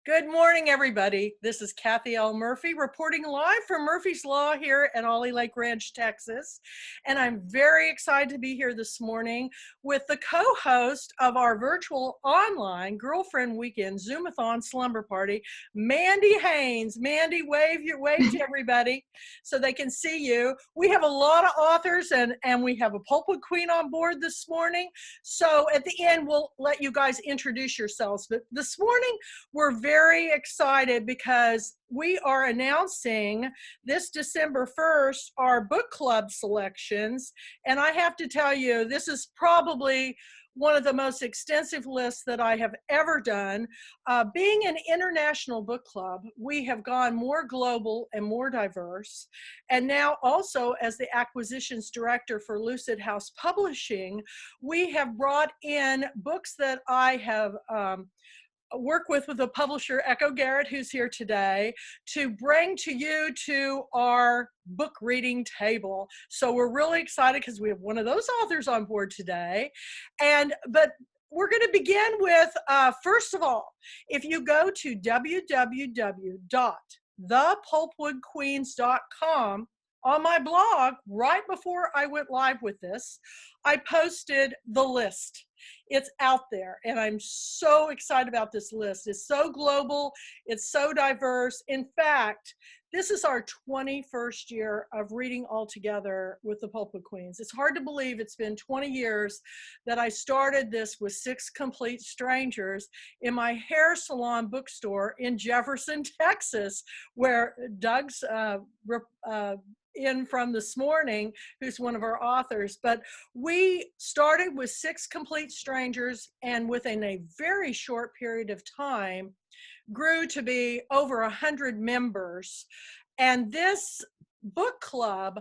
Good morning, everybody. This is Kathy L. Murphy reporting live from Murphy's Law here at Ollie Lake Ranch, Texas. And I'm very excited to be here this morning with the co-host of our virtual online Girlfriend Weekend Zoomathon Slumber Party, Mandy Haynes. Mandy, wave to everybody so they can see you. We have a lot of authors and we have a Pulpwood Queen on board this morning. So at the end, we'll let you guys introduce yourselves. But this morning, we're very excited because we are announcing this December 1st our book club selections. And I have to tell you, this is probably one of the most extensive lists that I have ever done. Being an international book club, we have gone more global and more diverse. And now also as the acquisitions director for Lucid House Publishing, we have brought in books that I have work with the publisher Echo Garrett, who's here today, to bring to you to our book reading table. So we're really excited because we have one of those authors on board today. But we're going to begin with, first of all, if you go to www.thepulpwoodqueens.com, on my blog, right before I went live with this, I posted the list. It's out there, and I'm so excited about this list. It's so global. It's so diverse. In fact, this is our 21st year of reading all together with the Pulpwood Queens. It's hard to believe it's been 20 years that I started this with 6 complete strangers in my hair salon bookstore in Jefferson, Texas, where Doug's in from this morning, who's one of our authors. But we started with 6 complete strangers, and within a very short period of time grew to be over 100 members. And this book club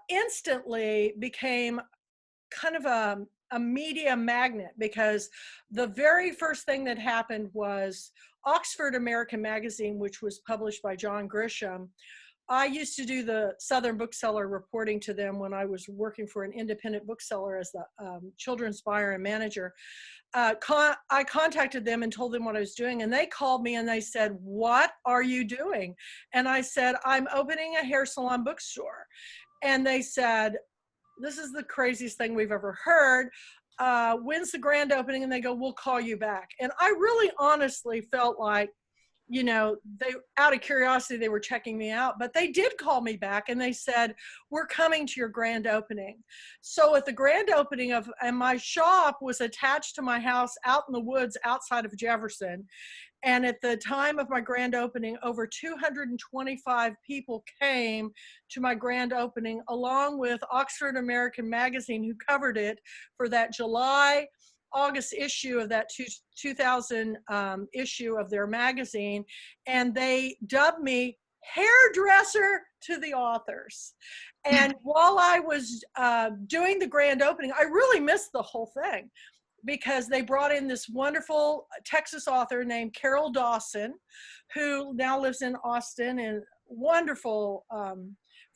instantly became kind of a media magnet, because the very first thing that happened was Oxford American Magazine, which was published by John Grisham. I used to do the Southern Bookseller reporting to them when I was working for an independent bookseller as the children's buyer and manager. I contacted them and told them what I was doing, and they called me and they said, "What are you doing?" And I said, "I'm opening a hair salon bookstore." And they said, "This is the craziest thing we've ever heard. When's the grand opening?" And they go, "We'll call you back." And I really honestly felt like, you know, they, out of curiosity, they were checking me out, but they did call me back and they said, "We're coming to your grand opening." So at the grand opening and my shop was attached to my house out in the woods outside of Jefferson. And at the time of my grand opening, over 225 people came to my grand opening, along with Oxford American Magazine, who covered it for that August issue of that 2000 issue of their magazine. And they dubbed me hairdresser to the authors. And while I was doing the grand opening, I really missed the whole thing, because they brought in this wonderful Texas author named Carol Dawson, who now lives in Austin, and wonderful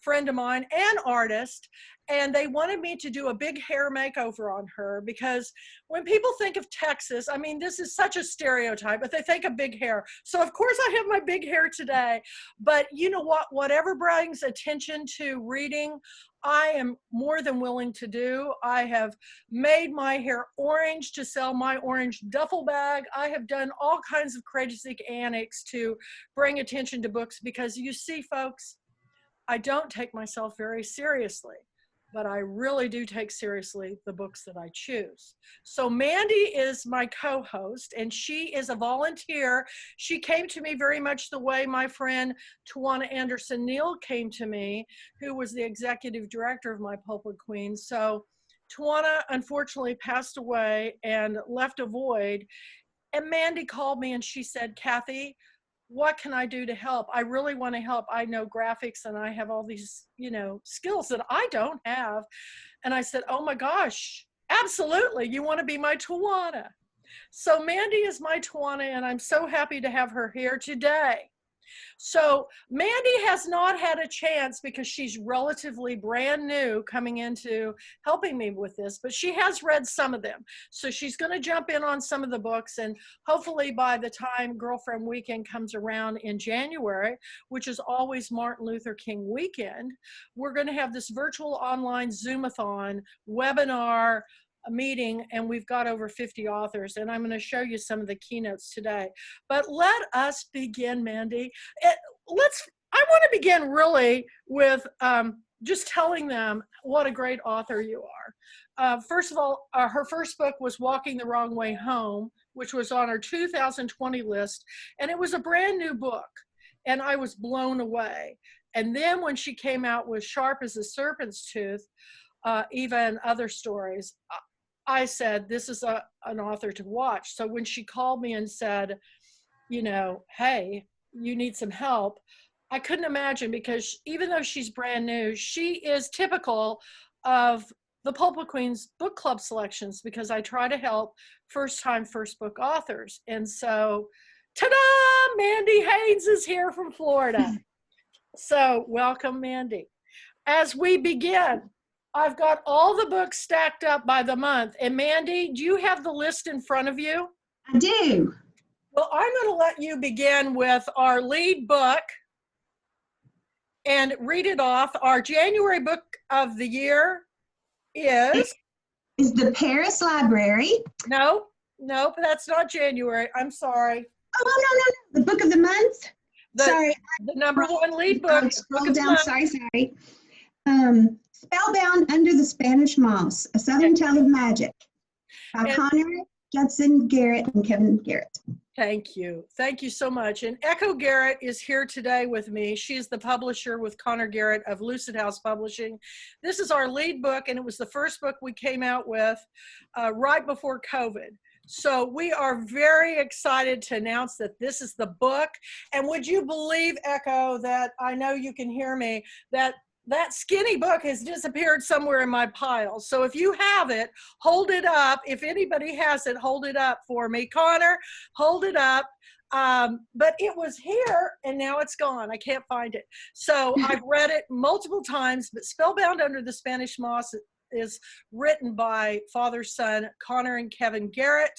friend of mine and artist. And they wanted me to do a big hair makeover on her, because when people think of Texas, I mean, this is such a stereotype, but they think of big hair. So of course I have my big hair today, but you know what, whatever brings attention to reading, I am more than willing to do. I have made my hair orange to sell my orange duffel bag. I have done all kinds of crazy antics to bring attention to books, because you see, folks, I don't take myself very seriously, but I really do take seriously the books that I choose. So Mandy is my co-host, and she is a volunteer. She came to me very much the way my friend Tawana Anderson Neal came to me, who was the executive director of my Pulpwood Queens. So Tawana unfortunately passed away and left a void. And Mandy called me and she said, "Kathy, what can I do to help? I really want to help. I know graphics and I have all these, you know, skills that I don't have." And I said, "Oh my gosh, absolutely. You want to be my Tawana." So Mandy is my Tawana, and I'm so happy to have her here today. So Mandy has not had a chance because she's relatively brand new coming into helping me with this, but she has read some of them. So she's going to jump in on some of the books, and hopefully by the time Girlfriend Weekend comes around in January, which is always Martin Luther King weekend, we're going to have this virtual online Zoomathon webinar meeting, and we've got over 50 authors, and I'm going to show you some of the keynotes today. But let us begin, Mandy. I want to begin really with just telling them what a great author you are. First of all, her first book was Walking the Wrong Way Home, which was on her 2020 list, and it was a brand new book, and I was blown away. And then when she came out with Sharp as a Serpent's Tooth, Eva and Other Stories, I said, this is an author to watch. So when she called me and said, you know, hey, you need some help, I couldn't imagine, because even though she's brand new, she is typical of the Pulpwood Queens book club selections, because I try to help first-time first book authors. And so, ta-da! Mandy Haynes is here from Florida. So welcome, Mandy. As we begin, I've got all the books stacked up by the month. And Mandy, do you have the list in front of you? I do. Well, I'm going to let you begin with our lead book and read it off. Our January book of the year is The Paris Library. No, that's not January. I'm sorry. Oh, no. The book of the month? Sorry. The number one lead book. Scroll down. Sorry. Spellbound Under the Spanish Moss, A Southern Tale of Magic by Connor, Judson Garrett, and Kevin Garrett. Thank you. Thank you so much. And Echo Garrett is here today with me. She's the publisher with Connor Garrett of Lucid House Publishing. This is our lead book, and it was the first book we came out with right before COVID. So we are very excited to announce that this is the book. And would you believe, Echo, that I know you can hear me, that skinny book has disappeared somewhere in my pile. So if you have it, hold it up. If anybody has it, hold it up for me. Connor, hold it up. But it was here and now it's gone. I can't find it. So I've read it multiple times, but Spellbound Under the Spanish Moss is written by father-son Connor and Kevin Garrett.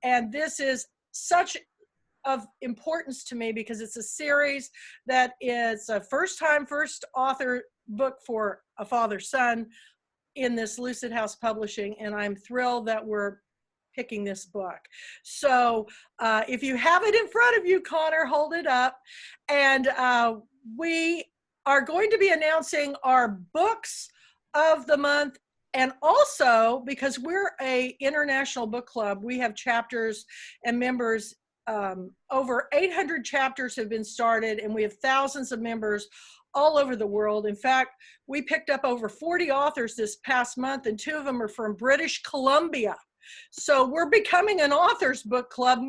And this is such of importance to me because it's a series that is a first author book for a father-son in this Lucid House Publishing, and I'm thrilled that we're picking this book. So if you have it in front of you, Connor, hold it up. And we are going to be announcing our books of the month. And also, because we're a international book club, we have chapters and members. Over 800 chapters have been started, and we have thousands of members all over the world. In fact, we picked up over 40 authors this past month, and 2 of them are from British Columbia. So we're becoming an authors book club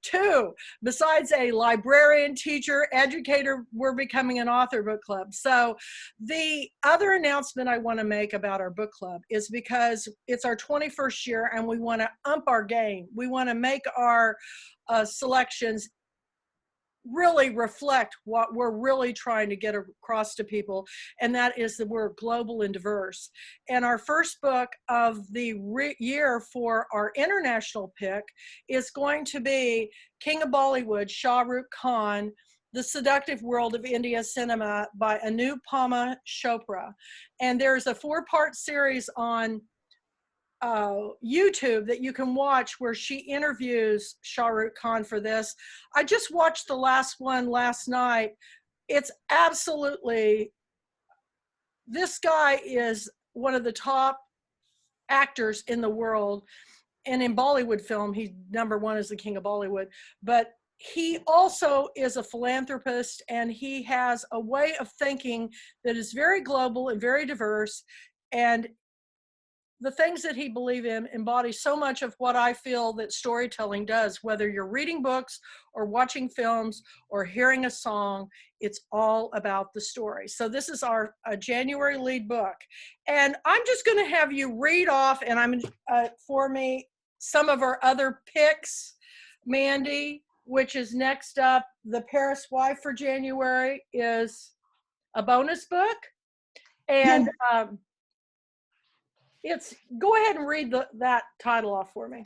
too. Besides a librarian, teacher, educator, we're becoming an author book club. So the other announcement I want to make about our book club is because it's our 21st year and we want to ump our game. We want to make our selections really reflect what we're really trying to get across to people, and that is that we're global and diverse. And our first book of the year for our international pick is going to be King of Bollywood, Shah Rukh Khan, The Seductive World of India Cinema by Anupama Chopra. And there's a 4-part series on YouTube that you can watch where she interviews Shah Rukh Khan for this. I just watched the last one last night. It's absolutely, this guy is one of the top actors in the world. And in Bollywood film, he's #1 as the King of Bollywood. But he also is a philanthropist, and he has a way of thinking that is very global and very diverse. And the things that he believes in embody so much of what I feel that storytelling does. Whether you're reading books or watching films or hearing a song, it's all about the story. So this is our January lead book. And I'm just going to have you read off, and for me, some of our other picks, Mandy. which is next up. The Paris Wife for January is a bonus book. And it's, go ahead and read that title off for me.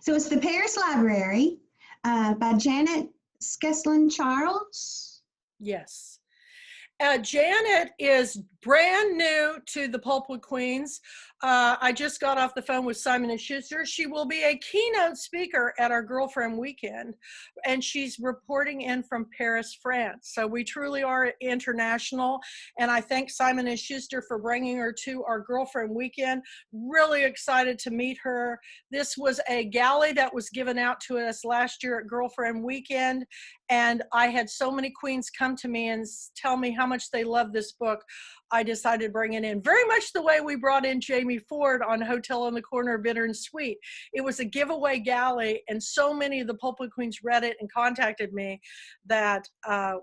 So it's The Paris Library by Janet Skeslin Charles. Yes. Janet is brand new to the Pulpwood Queens. I just got off the phone with Simon & Schuster. She will be a keynote speaker at our Girlfriend Weekend, and she's reporting in from Paris, France. So we truly are international, and I thank Simon & Schuster for bringing her to our Girlfriend Weekend. Really excited to meet her. This was a galley that was given out to us last year at Girlfriend Weekend, and I had so many queens come to me and tell me how much they love this book. I decided to bring it in, very much the way we brought in Jamie Ford on Hotel on the Corner, Bitter and Sweet. It was a giveaway galley, and so many of the Pulpwood Queens read it and contacted me that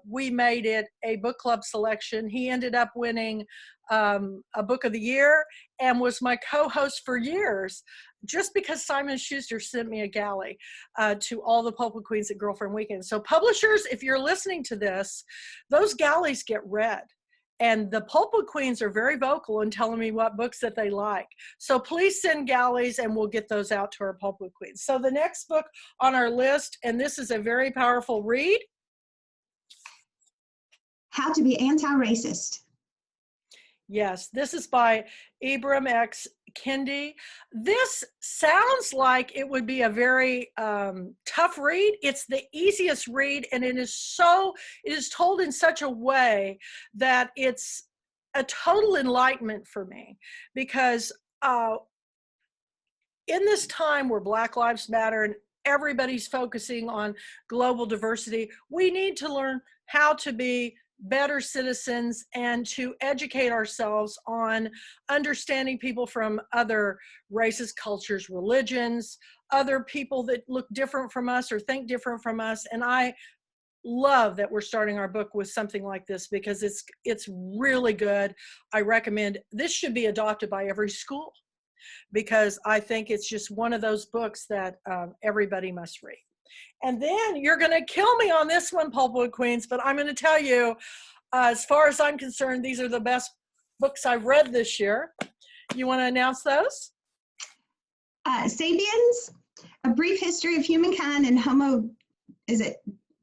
we made it a book club selection. He ended up winning a book of the year and was my co-host for years, just because Simon & Schuster sent me a galley to all the Pulpwood Queens at Girlfriend Weekend. So publishers, if you're listening to this, those galleys get read. And the Pulpwood Queens are very vocal in telling me what books that they like. So please send galleys and we'll get those out to our Pulpwood Queens. So the next book on our list, and this is a very powerful read. How to Be Anti-Racist. Yes, this is by Ibram X. Kendi. This sounds like it would be a very tough read. It's the easiest read, and it is told in such a way that it's a total enlightenment for me, because in this time where Black Lives Matter and everybody's focusing on global diversity, we need to learn how to be better citizens and to educate ourselves on understanding people from other races, cultures, religions, other people that look different from us or think different from us. And I love that we're starting our book with something like this, because it's really good. I recommend this. Should be adopted by every school, because I think it's just one of those books that everybody must read. And then you're going to kill me on this one, Pulpwood Queens, but I'm going to tell you, as far as I'm concerned, these are the best books I've read this year. You want to announce those? Sapiens, A Brief History of Humankind and Homo, is it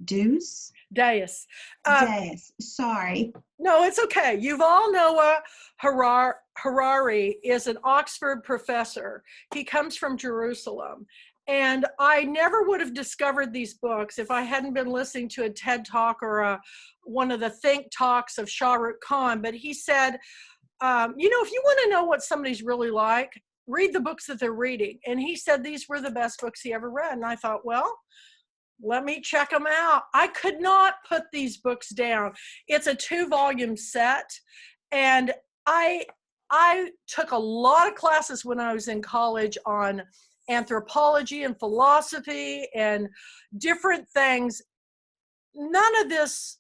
Deus? Deus. Deus, sorry. No, it's okay. Yuval Noah Harari is an Oxford professor. He comes from Jerusalem. And I never would have discovered these books if I hadn't been listening to a TED Talk or one of the think talks of Shah Rukh Khan. But he said, you know, if you want to know what somebody's really like, read the books that they're reading. And he said these were the best books he ever read. And I thought, well, let me check them out. I could not put these books down. It's a 2-volume set. And I took a lot of classes when I was in college on anthropology and philosophy and different things. None of this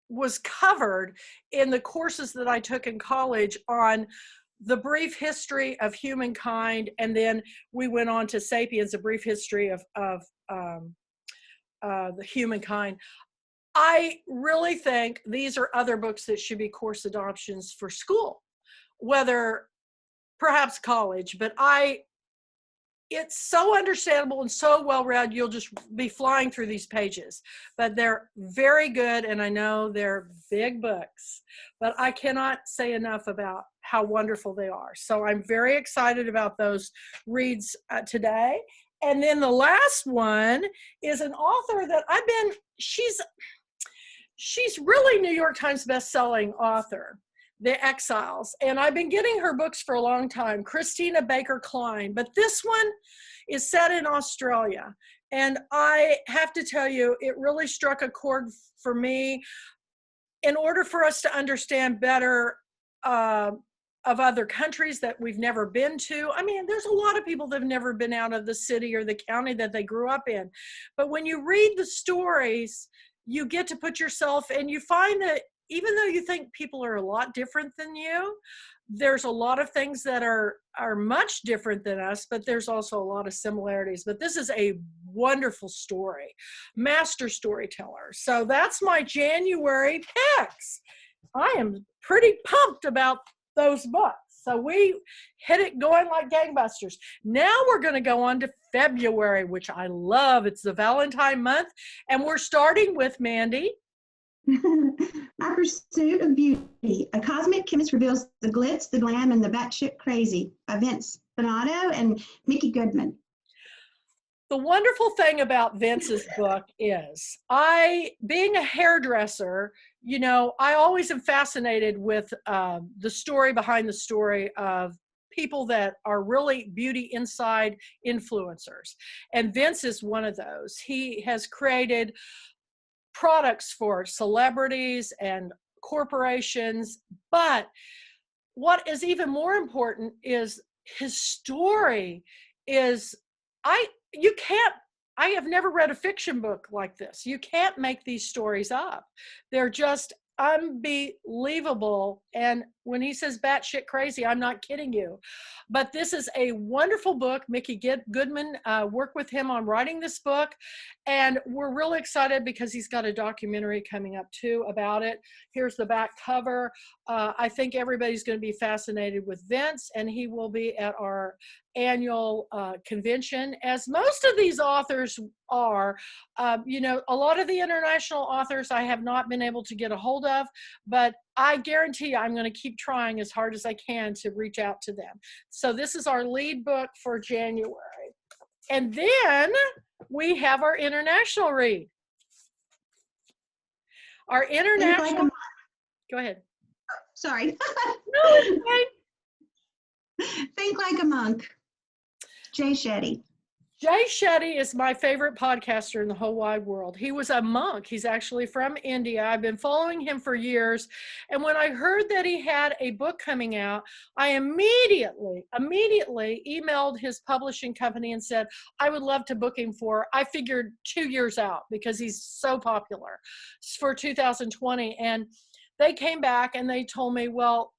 was covered in the courses that I took in college on the brief history of humankind, and then we went on to Sapiens, a brief history of the humankind. I really think these are other books that should be course adoptions for school, whether perhaps college, but it's so understandable and so well read, you'll just be flying through these pages. But they're very good, and I know they're big books, but I cannot say enough about how wonderful they are. So I'm very excited about those reads today. And then the last one is an author that she's really New York Times best-selling author, The Exiles. And I've been getting her books for a long time, Christina Baker Klein. But this one is set in Australia. And I have to tell you, it really struck a chord for me. In order for us to understand better of other countries that we've never been to. I mean, there's a lot of people that have never been out of the city or the county that they grew up in. But when you read the stories, you get to put yourself, and you find that even though you think people are a lot different than you, there's a lot of things that are much different than us, but there's also a lot of similarities. But this is a wonderful story, master storyteller. So that's my January picks. I am pretty pumped about those books. So we hit it going like gangbusters. Now we're going to go on to February, which I love. It's the Valentine month. And we're starting with Mandy. My Pursuit of Beauty. A cosmic chemist reveals the glitz, the glam, and the batshit crazy by Vince Donato and Mickey Goodman. The wonderful thing about Vince's book is, being a hairdresser, you know, I always am fascinated with the story behind the story of people that are really beauty inside influencers. And Vince is one of those. He has created products for celebrities and corporations, but what is even more important is his story is, I have never read a fiction book like this. You can't make these stories up. They're just unbelievable. And when he says batshit crazy, I'm not kidding you. But this is a wonderful book. Mickey Goodman worked with him on writing this book. And we're really excited because he's got a documentary coming up too about it. Here's the back cover. I think everybody's going to be fascinated with Vince, and he will be at our annual convention, as most of these authors are. You know, a lot of the international authors I have not been able to get a hold of, but I guarantee you I'm going to keep trying as hard as I can to reach out to them. So this is our lead book for January. And then we have our international read. Our international, go ahead. Sorry. No, it's okay. Think Like a Monk. Jay Shetty. Jay Shetty is my favorite podcaster in the whole wide world. He was a monk. He's actually from India. I've been following him for years. And when I heard that he had a book coming out, I immediately emailed his publishing company and said, I would love to book him for, I figured 2 years out because he's so popular, for 2020. And they came back and they told me, well,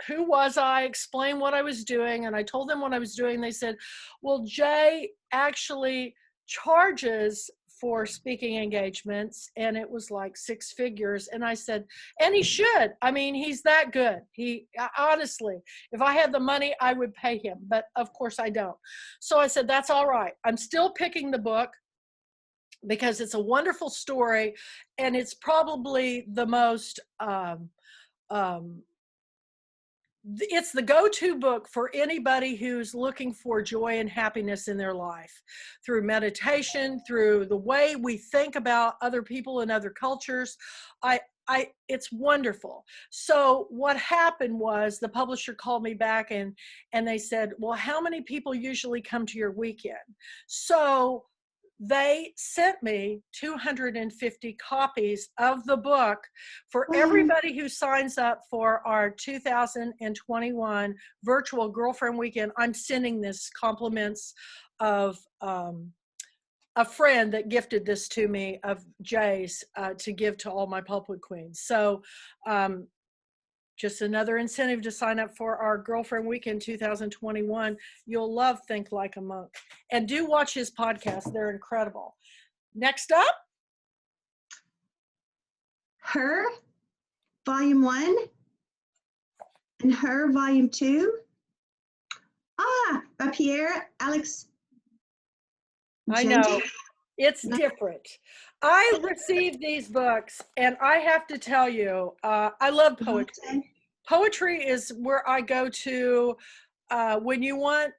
who was I? Explained what I was doing. And I told them what I was doing. They said, well, Jay actually charges for speaking engagements. And it was like 6 figures. And I said, and he should. I mean, he's that good. Honestly, if I had the money, I would pay him. But of course I don't. So I said, that's all right. I'm still picking the book because it's a wonderful story. And it's probably the most, it's the go-to book for anybody who's looking for joy and happiness in their life, through meditation, through the way we think about other people and other cultures. It's wonderful. So what happened was the publisher called me back and they said, well, how many people usually come to your weekend? So they sent me 250 copies of the book for everybody who signs up for our 2021 virtual girlfriend weekend. I'm sending this compliments of a friend that gifted this to me, of Jay's, to give to all my Pulpwood queens. So just another incentive to sign up for our Girlfriend Weekend 2021. You'll love Think Like a Monk. And do watch his podcast. They're incredible. Next up. Her, Volume 1, and Her, Volume 2. By Pierre Alex. I know. It's different. I received these books, and I have to tell you, I love poetry. Poetry is where I go to when you want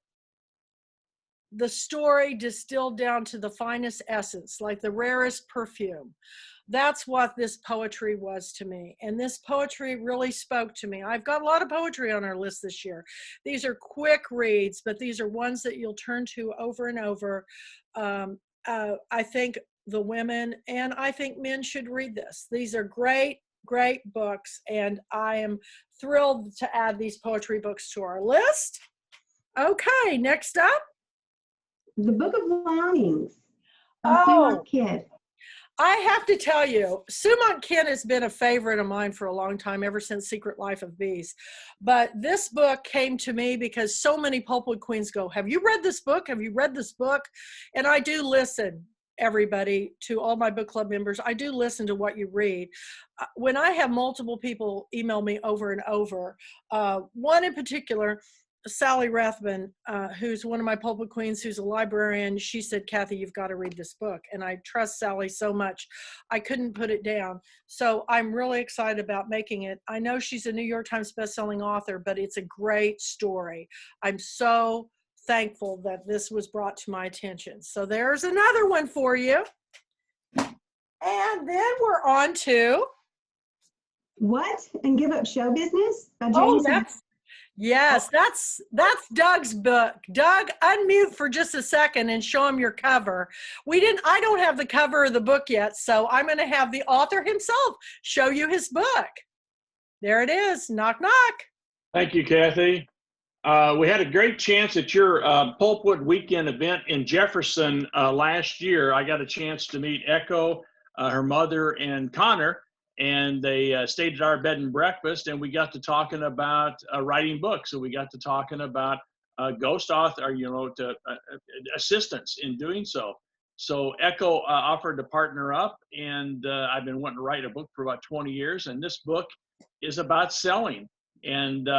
the story distilled down to the finest essence, like the rarest perfume. That's what this poetry was to me. And this poetry really spoke to me. I've got a lot of poetry on our list this year. These are quick reads, but these are ones that you'll turn to over and over. I think the women and I think men should read this. These are great, great books, and I am thrilled to add these poetry books to our list. Okay, next up. The Book of Longings. Oh, Kid. I have to tell you, Sumont Kent has been a favorite of mine for a long time, ever since Secret Life of Bees. But this book came to me because so many Pulpwood Queens go, have you read this book? Have you read this book? And I do listen, everybody, to all my book club members. I do listen to what you read. When I have multiple people email me over and over, one in particular, Sally Rathman, who's one of my Pulpwood Queens, who's a librarian, she said, Kathy, you've got to read this book. And I trust Sally so much, I couldn't put it down. So I'm really excited about making it. I know she's a New York Times bestselling author, but it's a great story. I'm so thankful that this was brought to my attention. So there's another one for you. And then we're on to What? And Give Up Show Business by Oh, James. yes, that's Doug's book. Doug, unmute for just a second and show him your cover. I don't have the cover of the book yet, so I'm going to have the author himself show you his book. There it is. Knock, knock. Thank you, Kathy. We had a great chance at your Pulpwood weekend event in Jefferson last year. I got a chance to meet Echo, her mother, and Connor, and they stayed at our bed and breakfast, and we got to talking about writing books. So we got to talking about ghost author, assistance in doing so. So Echo offered to partner up, and I've been wanting to write a book for about 20 years, and this book is about selling. And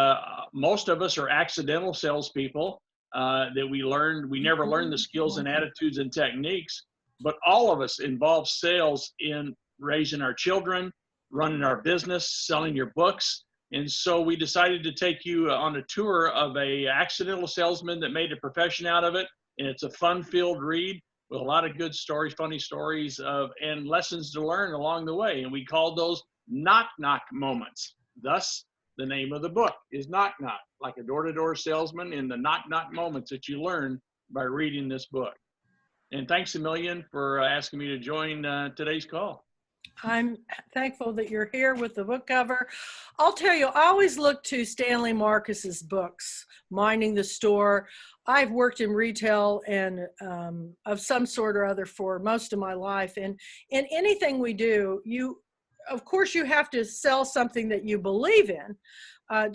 most of us are accidental salespeople that we never learn the skills and attitudes and techniques, but all of us involve sales in raising our children, running our business, selling your books. And so we decided to take you on a tour of a accidental salesman that made a profession out of it. And it's a fun-filled read with a lot of good stories, funny stories, and lessons to learn along the way. And we called those knock-knock moments. Thus, the name of the book is Knock Knock, like a door-to-door salesman in the knock-knock moments that you learn by reading this book. And thanks a million for asking me to join today's call. I'm thankful that you're here with the book cover. I'll tell you, I always look to Stanley Marcus's books, Minding the Store. I've worked in retail and of some sort or other for most of my life. And in anything we do, of course, you have to sell something that you believe in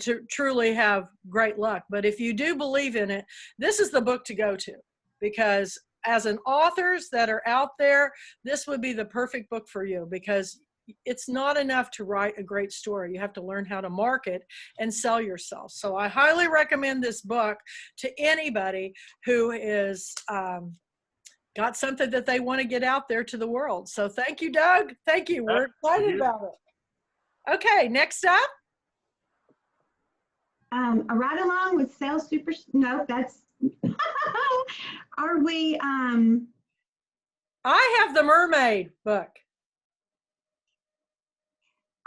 to truly have great luck. But if you do believe in it, this is the book to go to, because as an authors that are out there, this would be the perfect book for you, because it's not enough to write a great story. You have to learn how to market and sell yourself. So I highly recommend this book to anybody who is got something that they want to get out there to the world. So thank you, Doug. Thank you. We're excited about it. Okay, next up. A ride along with Sales Super. No, that's. Are we? I have the Mermaid book.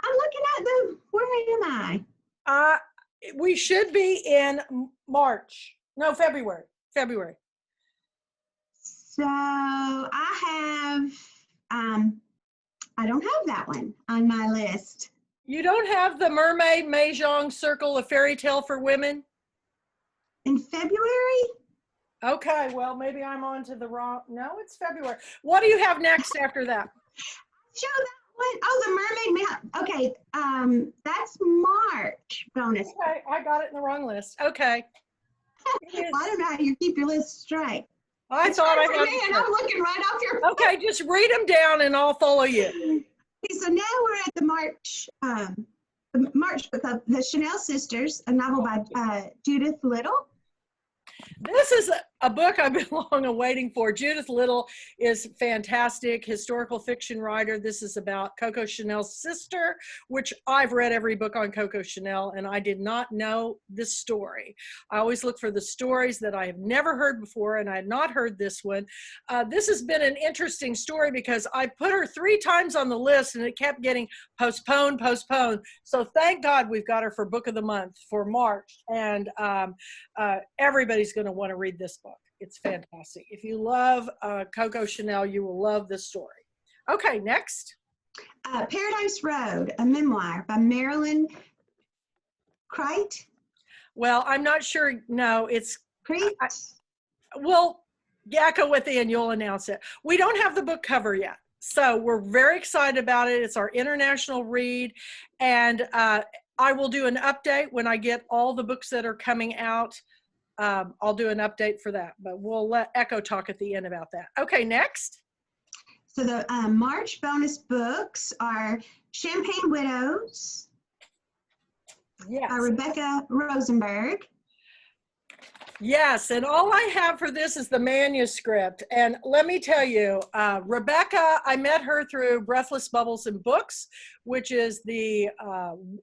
I'm looking at the. Where am I? We should be in March. No, February. February. So I have. I don't have that one on my list. You don't have the Mermaid Mahjong Circle, a fairy tale for women? In February? Okay, well, maybe I'm on to the wrong. No, it's February. What do you have next after that? Show that one. Oh, the Mermaid Man. Okay, that's March bonus. Okay, I got it in the wrong list. Okay. I don't know how you keep your list straight. I thought I had. Me, and I'm looking right off your. Okay, just read them down and I'll follow you. Okay, so now we're at the March book of The Chanel Sisters, a novel by Judith Little. This is a book I've been long awaiting for. Judith Little is fantastic historical fiction writer. This is about Coco Chanel's sister, which I've read every book on Coco Chanel, and I did not know this story. I always look for the stories that I have never heard before, and I had not heard this one. This has been an interesting story because I put her 3 times on the list, and it kept getting postponed. So thank God we've got her for Book of the Month for March, and everybody's going to want to read this book. It's fantastic. If you love Coco Chanel, you will love this story. Okay, next. Paradise Road, a memoir by Marilyn Crite. Well, I'm not sure. No, it's Crete. Well, Yakko with the and you'll announce it. We don't have the book cover yet. So we're very excited about it. It's our international read. And I will do an update when I get all the books that are coming out. I'll do an update for that, but we'll let Echo talk at the end about that. Okay, next. So the March bonus books are Champagne Widows Yes. by Rebecca Rosenberg. Yes, and all I have for this is the manuscript. And let me tell you, Rebecca, I met her through Breathless Bubbles and Books, which is the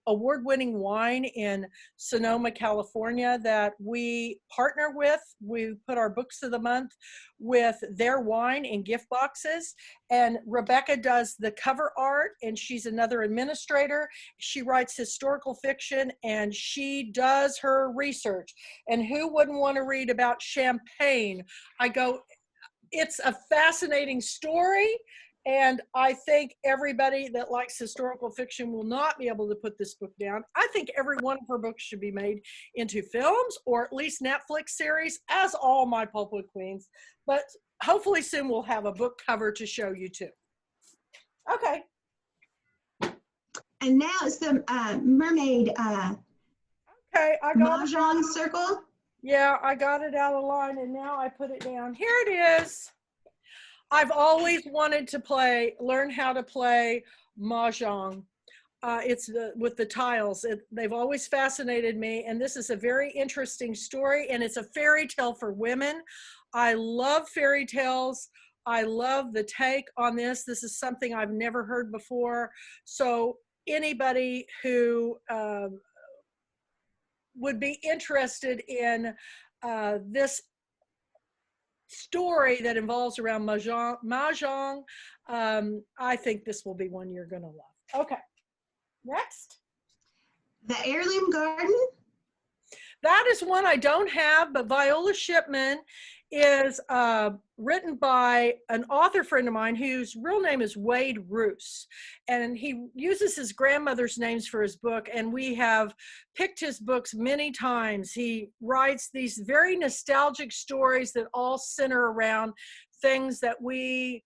award-winning wine in Sonoma, California that we partner with. We put our books of the month with their wine in gift boxes. And Rebecca does the cover art, and she's another administrator. She writes historical fiction, and she does her research. And who wouldn't want to read about champagne? I go, it's a fascinating story. And I think everybody that likes historical fiction will not be able to put this book down. I think every one of her books should be made into films or at least Netflix series, as all my Pulpwood Queens. But hopefully soon we'll have a book cover to show you too. Okay. And now it's the mermaid Okay, I got it. Mahjong circle. Yeah, I got it out of line and now I put it down. Here it is. I've always wanted to learn how to play Mahjong. It's with the tiles. They've always fascinated me, and this is a very interesting story, and it's a fairy tale for women. I love fairy tales. I love the take on this. This is something I've never heard before. So anybody who would be interested in this story that involves around Mahjong, I think this will be one you're going to love. Okay, next. The Heirloom Garden. That is one I don't have, but Viola Shipman is written by an author friend of mine whose real name is Wade Roos. And he uses his grandmother's names for his book, and we have picked his books many times. He writes these very nostalgic stories that all center around things that we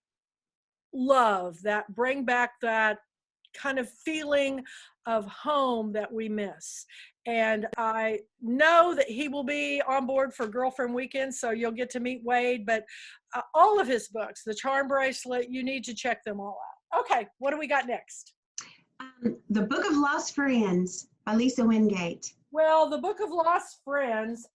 love, that bring back that kind of feeling of home that we miss. And I know that he will be on board for Girlfriend Weekend, so you'll get to meet Wade, but all of his books, The Charm Bracelet, you need to check them all out. Okay, what do we got next? The Book of Lost Friends by Lisa Wingate. Well, the Book of Lost Friends,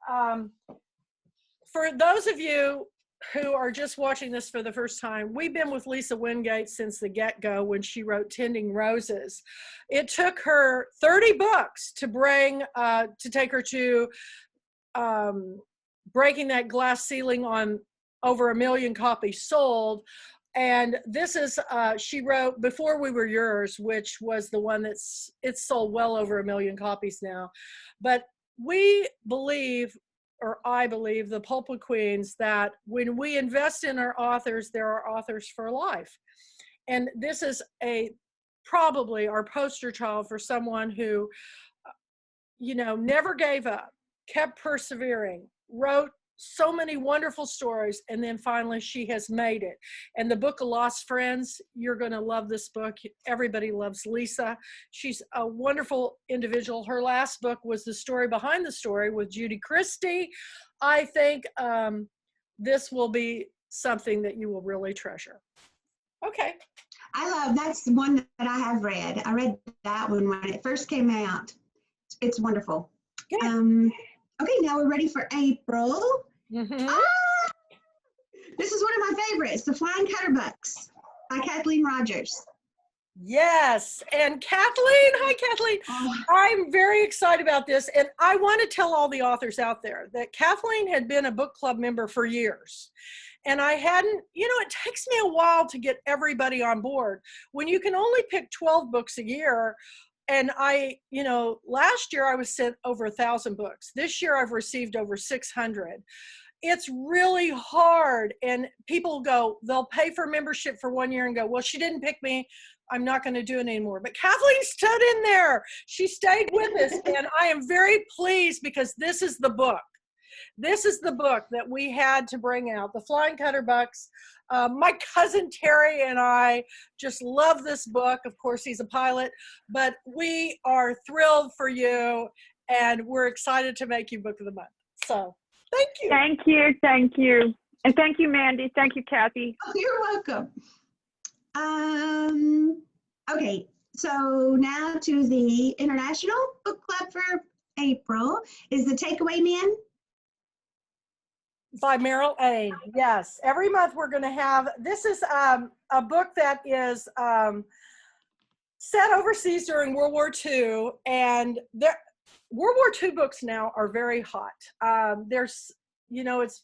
for those of you who are just watching this for the first time, we've been with Lisa Wingate since the get-go when she wrote Tending Roses. It took her 30 books to take her to breaking that glass ceiling on over 1 million copies sold. And this is, she wrote Before We Were Yours, which was the one it's sold well over 1 million copies now. But we believe, or I believe, the Pulpwood Queens, that when we invest in our authors, there are authors for life. And this is probably our poster child for someone who, never gave up, kept persevering, wrote so many wonderful stories, and then finally she has made it. And the Book of Lost Friends, you're going to love this book. Everybody loves Lisa. She's a wonderful individual. Her last book was The Story Behind the Story with Judy Christie. I think this will be something that you will really treasure. Okay. That's the one that I have read. I read that one when it first came out. It's wonderful. Yeah. Okay, now we're ready for April. Mm-hmm. This is one of my favorites, The Flying Cutterbucks by Kathleen Rogers. Yes, and Kathleen, hi Kathleen. I'm very excited about this, and I want to tell all the authors out there that Kathleen had been a book club member for years. And I hadn't, it takes me a while to get everybody on board. When you can only pick 12 books a year, and last year I was sent over 1,000 books. This year I've received over 600. It's really hard. And people they'll pay for membership for 1 year and go, well, she didn't pick me, I'm not going to do it anymore. But Kathleen stood in there. She stayed with us. And I am very pleased because this is the book this is the book that we had to bring out, The Flying Cutter Bucks. My cousin Terry and I just love this book. Of course, he's a pilot, but we are thrilled for you, and we're excited to make you Book of the Month. So thank you. Thank you. Thank you. And thank you, Mandy. Thank you, Kathy. Oh, you're welcome. Okay, so now to the International Book Club for April. Is the Takeaway Men? By Meryl A. Yes, every month we're going to have, this is a book that is set overseas during World War II, and World War II books now are very hot. There's, it's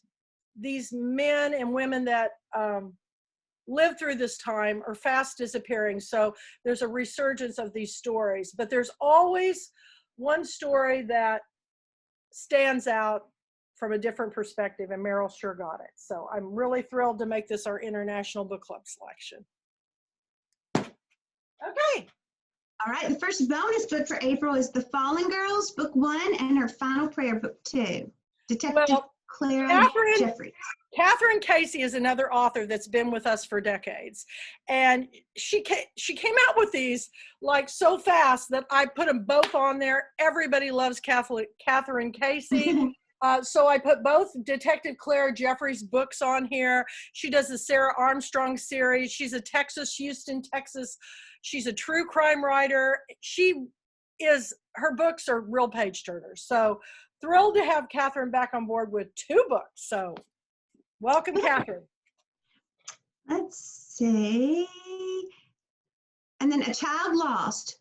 these men and women that lived through this time are fast disappearing, so there's a resurgence of these stories, but there's always one story that stands out from a different perspective, and Meryl sure got it. So I'm really thrilled to make this our International Book Club selection. Okay. All right, the first bonus book for April is The Fallen Girls, Book 1, and Her Final Prayer, Book 2. Detective Clara Jeffries. Catherine Casey is another author that's been with us for decades, and she came out with these like so fast that I put them both on there. Everybody loves Catherine Casey. So I put both Detective Clara Jeffries books on here. She does the Sarah Armstrong series. She's a Houston, Texas. She's a true crime writer. Her books are real page turners. So thrilled to have Catherine back on board with 2 books. So welcome, Catherine. Let's see. And then A Child Lost.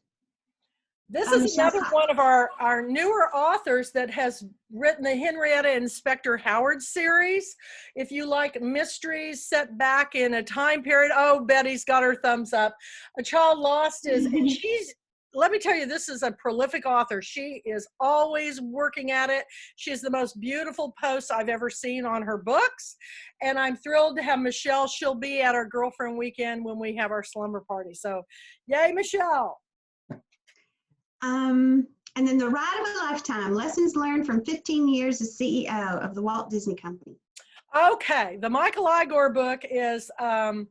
This is another one of our newer authors that has written the Henrietta Inspector Howard series. If you like mysteries set back in a time period, oh, Betty's got her thumbs up. A Child Lost is, and let me tell you, this is a prolific author. She is always working at it. She has the most beautiful posts I've ever seen on her books. And I'm thrilled to have Michelle. She'll be at our girlfriend weekend when we have our slumber party. So yay, Michelle. And then The Ride of a Lifetime, Lessons Learned from 15 Years as CEO of the Walt Disney Company. Okay, the Michael Igor book is, I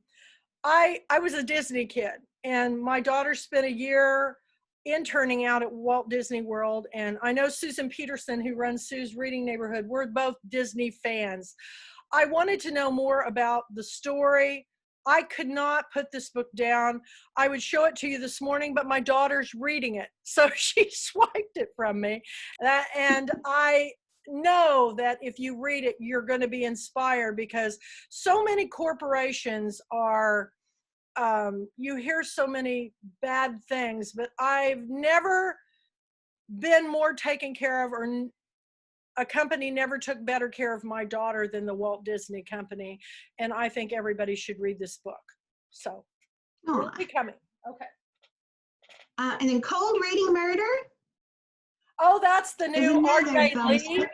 was a Disney kid, and my daughter spent a year interning out at Walt Disney World, and I know Susan Peterson, who runs Sue's Reading Neighborhood. We're both Disney fans. I wanted to know more about the story. I could not put this book down. I would show it to you this morning, but my daughter's reading it, so she swiped it from me. And I know that if you read it, you're going to be inspired, because so many corporations are, you hear so many bad things, but I've never been more taken care of, or a company never took better care of my daughter than the Walt Disney Company. And I think everybody should read this book. So it'll be coming. Okay. And then Cold Reading Murder. Oh, that's the new R.J. Lee.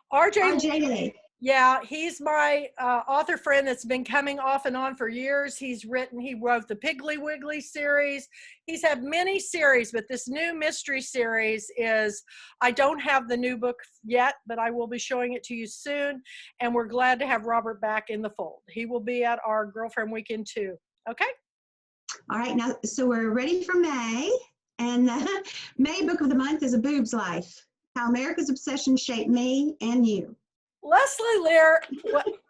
R.J. Lee. Yeah, he's my author friend that's been coming off and on for years. He wrote the Piggly Wiggly series. He's had many series, but this new mystery series is, I don't have the new book yet, but I will be showing it to you soon. And we're glad to have Robert back in the fold. He will be at our girlfriend weekend too. Okay. All right, now, so we're ready for May. And the May book of the month is A Boob's Life, How America's Obsession Shaped Me and You. Leslie Lear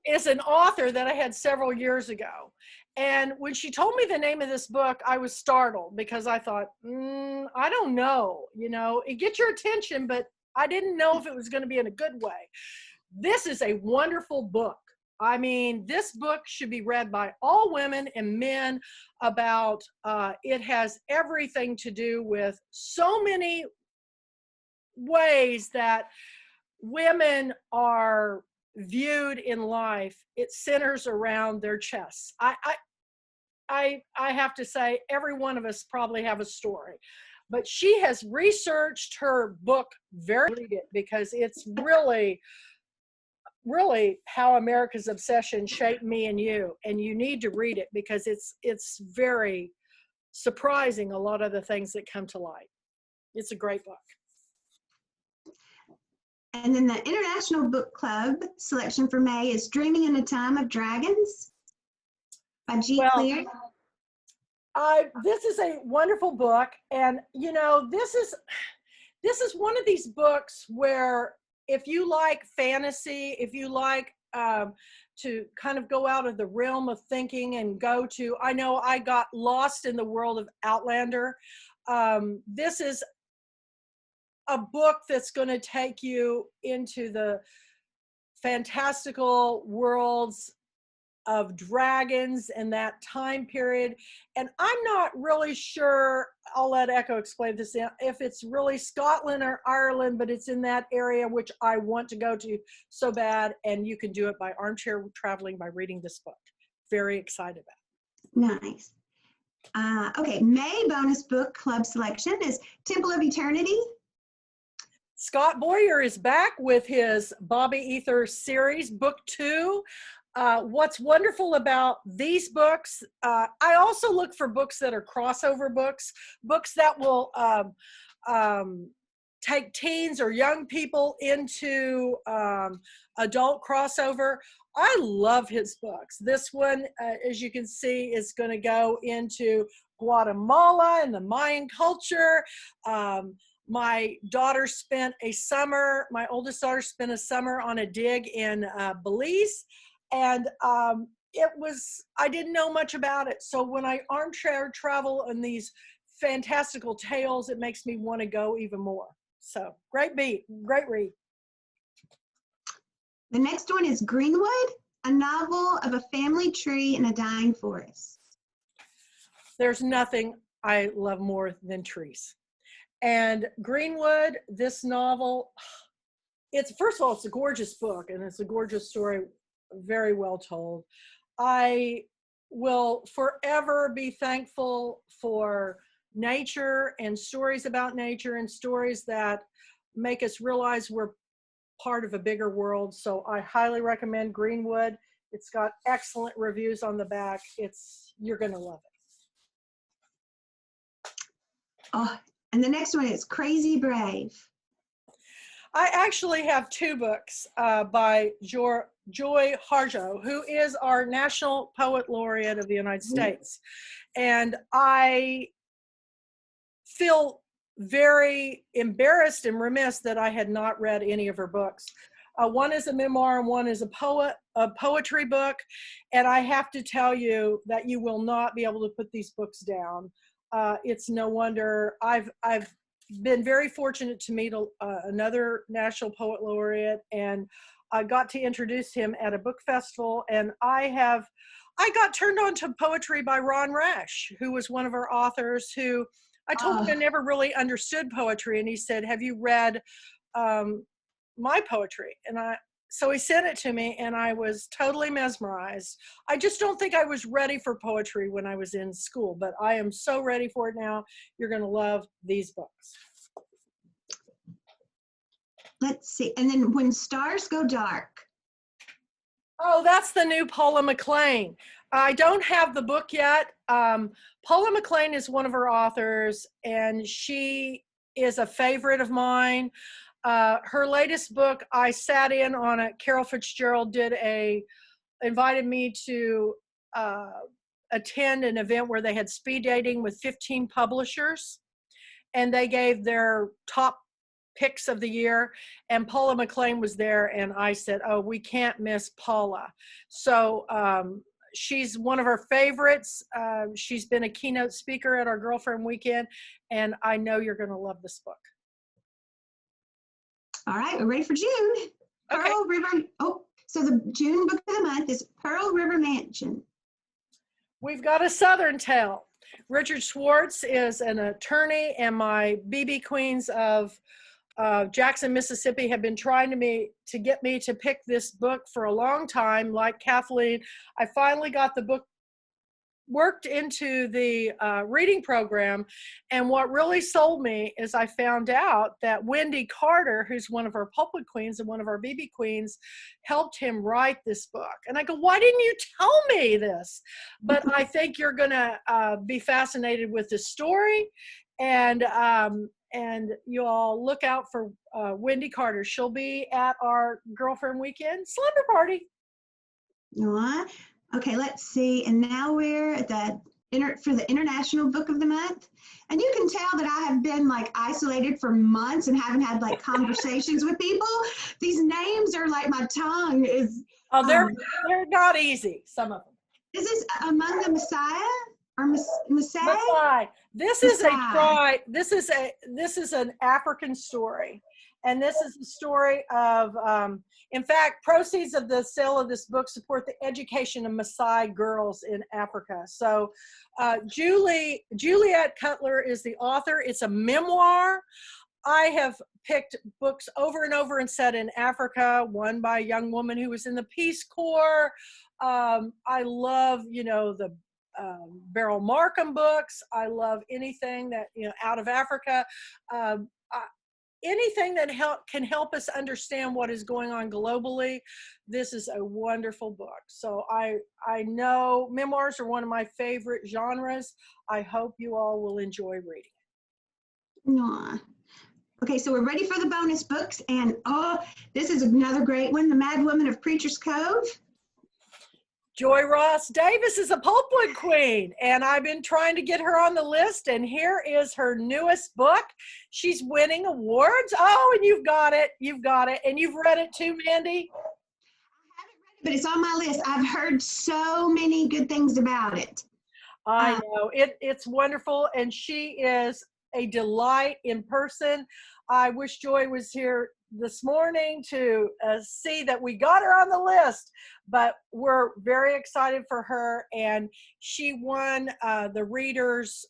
is an author that I had several years ago. And when she told me the name of this book, I was startled, because I thought, I don't know, it gets your attention, but I didn't know if it was going to be in a good way. This is a wonderful book. I mean, this book should be read by all women and men about, it has everything to do with so many ways that women are viewed in life. It centers around their chests. I have to say, every one of us probably have a story, but she has researched her book read it, because it's really, really how America's Obsession shaped me and you. And you need to read it, because it's very surprising, a lot of the things that come to light. It's a great book. And then the International Book Club selection for May is Dreaming in a Time of Dragons by G. Well, Clear. This is a wonderful book, and you know, this is one of these books where if you like fantasy, if you like to kind of go out of the realm of thinking and go to, I know I got lost in the world of Outlander. This is a book that's going to take you into the fantastical worlds of dragons and that time period. And I'm not really sure, I'll let Echo explain this, if it's really Scotland or Ireland, but it's in that area which I want to go to so bad. And you can do it by armchair traveling by reading this book. Very excited about it. Nice. Okay, May bonus book club selection is Temple of Eternity. Scott Boyer is back with his Bobby Ether series, book 2. What's wonderful about these books, I also look for books that are crossover books, books that will take teens or young people into adult crossover. I love his books. This one, as you can see, is going to go into Guatemala and the Mayan culture. My daughter spent a summer, my oldest daughter spent a summer on a dig in Belize. And I didn't know much about it. So when I armchair travel in these fantastical tales, it makes me want to go even more. So great read. The next one is Greenwood, a novel of a family tree in a dying forest. There's nothing I love more than trees. And Greenwood, this novel, first of all, it's a gorgeous book and it's a gorgeous story, very well told. I will forever be thankful for nature and stories about nature and stories that make us realize we're part of a bigger world. So I highly recommend Greenwood. It's got excellent reviews on the back. You're going to love it. Oh, and the next one is Crazy Brave. I actually have 2 books by Joy Harjo, who is our National Poet Laureate of the United States. And I feel very embarrassed and remiss that I had not read any of her books. One is a memoir and one is a poetry book. And I have to tell you that you will not be able to put these books down. It's no wonder. I've been very fortunate to meet another National Poet Laureate, and I got to introduce him at a book festival. And I got turned on to poetry by Ron Rash, who was one of our authors, who I told him I never really understood poetry. And he said, have you read my poetry? And so he sent it to me, and I was totally mesmerized. I just don't think I was ready for poetry when I was in school, but I am so ready for it now. You're going to love these books. Let's see. And then When Stars Go Dark. Oh, that's the new Paula McLean. I don't have the book yet. Paula McLean is one of her authors, and she is a favorite of mine. Her latest book, I sat in on it. Carol Fitzgerald invited me to attend an event where they had speed dating with 15 publishers, and they gave their top picks of the year, and Paula McLean was there, and I said, oh, we can't miss Paula. So she's one of our favorites. She's been a keynote speaker at our Girlfriend Weekend, and I know you're going to love this book. All right, we're ready for June. Okay. Pearl River. Oh, so the June book of the month is Pearl River Mansion. We've got a Southern tale. Richard Schwartz is an attorney, and my BB Queens of Jackson, Mississippi have been trying to get me to pick this book for a long time. Like Kathleen, I finally got the book worked into the reading program, and what really sold me is I found out that Wendy Carter, who's one of our Pulpwood Queens and one of our BB Queens, helped him write this book. And I go, why didn't you tell me this? But I think you're gonna be fascinated with the story, and and you all look out for Wendy Carter. She'll be at our Girlfriend Weekend Slumber Party. Aw. Okay, let's see. And now we're at the for the International Book of the Month. And you can tell that I have been like isolated for months and haven't had like conversations with people. These names are like my tongue is. Oh, they're not easy, some of them. Is this Among the Messiah or Messiah? Messiah. This is a try. This is an African story. And this is the story of, in fact, proceeds of the sale of this book support the education of Maasai girls in Africa. So Juliet Cutler is the author. It's a memoir. I have picked books over and over and set in Africa, one by a young woman who was in the Peace Corps. I love, the Beryl Markham books. I love anything that, out of Africa. Anything that can help us understand what is going on globally. This is a wonderful book. So I know memoirs are one of my favorite genres. I hope you all will enjoy reading it. Aww. Okay, so we're ready for the bonus books. And this is another great one, The Mad Woman of Preacher's Cove. Joy Ross Davis is a Pulpwood queen, and I've been trying to get her on the list, and here is her newest book. She's winning awards. Oh, and you've got it. And you've read it too, Mandy? I haven't read it, but it's on my list. I've heard so many good things about it. I know. It's wonderful, and she is a delight in person. I wish Joy was here this morning to see that we got her on the list, but we're very excited for her, and she won the readers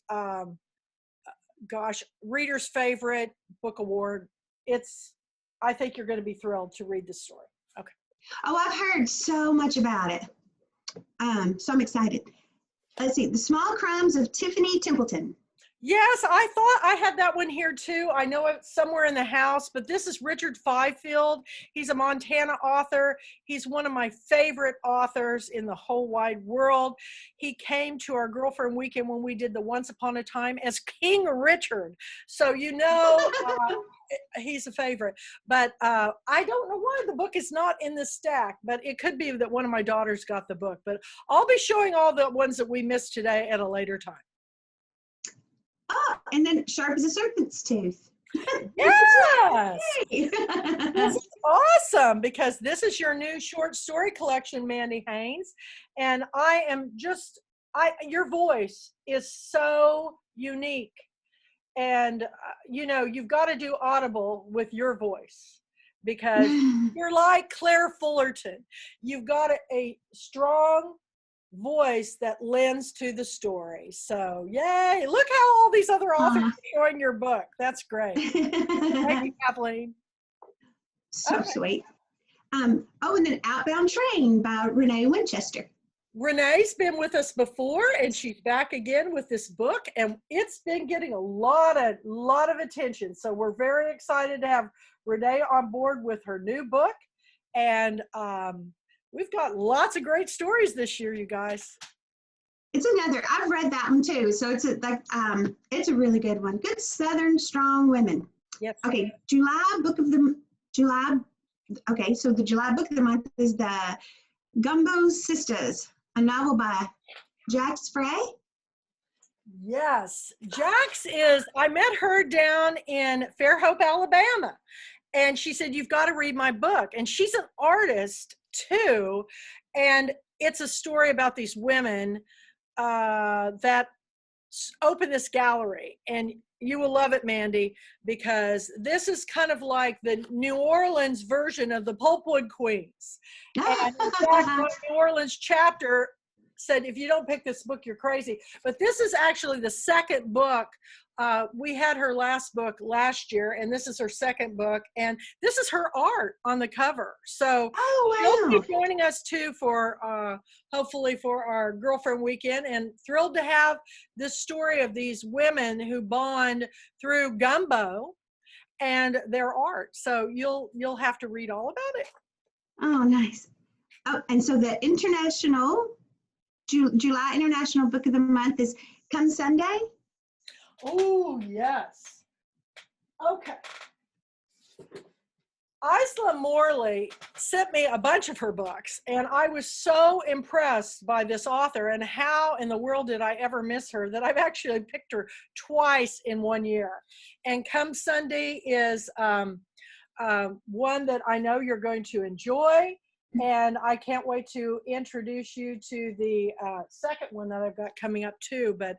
favorite book award. I think you're going to be thrilled to read this story. Okay. Oh, I've heard so much about it, so I'm excited. Let's see, The Small Crumbs of Tiffany Templeton. Yes, I thought I had that one here too. I know it's somewhere in the house, but this is Richard Fifield. He's a Montana author. He's one of my favorite authors in the whole wide world. He came to our Girlfriend Weekend when we did the Once Upon a Time as King Richard. So, he's a favorite. But I don't know why the book is not in the stack, but it could be that one of my daughters got the book. But I'll be showing all the ones that we missed today at a later time. Oh, and then Sharp as a Serpent's Tooth. Yes! This is awesome, because this is your new short story collection, Mandy Haynes. And your voice is so unique. And, you've got to do Audible with your voice, because you're like Claire Fullerton. You've got a strong voice that lends to the story. So yay, look how all these other authors are showing your book. That's great. Thank you, Kathleen. So sweet. And then Outbound Train by Renee Winchester. Renee's been with us before, and she's back again with this book, and it's been getting a lot of attention. So we're very excited to have Renee on board with her new book. And we've got lots of great stories this year, you guys. It's I've read that one too. So it's a really good one. Good Southern strong women. Yes. Okay, Okay, so the July book of the month is The Gumbo Sisters, a novel by Jax Frey. Yes, Jax I met her down in Fairhope, Alabama, and she said, "You've got to read my book." And she's an artist too, and it's a story about these women that open this gallery, and you will love it, Mandy, because this is kind of like the New Orleans version of the Pulpwood Queens. And in fact, my New Orleans chapter said, if you don't pick this book, you're crazy. But this is actually the second book. We had her last book last year, and this is her second book, and this is her art on the cover. So she'll be joining us too for hopefully for our Girlfriend Weekend, and thrilled to have this story of these women who bond through gumbo and their art. So you'll have to read all about it. Oh, nice. Oh, and so the July International Book of the Month is Come Sunday. Oh, yes. Okay. Isla Morley sent me a bunch of her books, and I was so impressed by this author, and how in the world did I ever miss her, that I've actually picked her twice in 1 year. And Come Sunday is one that I know you're going to enjoy, and I can't wait to introduce you to the second one that I've got coming up too. But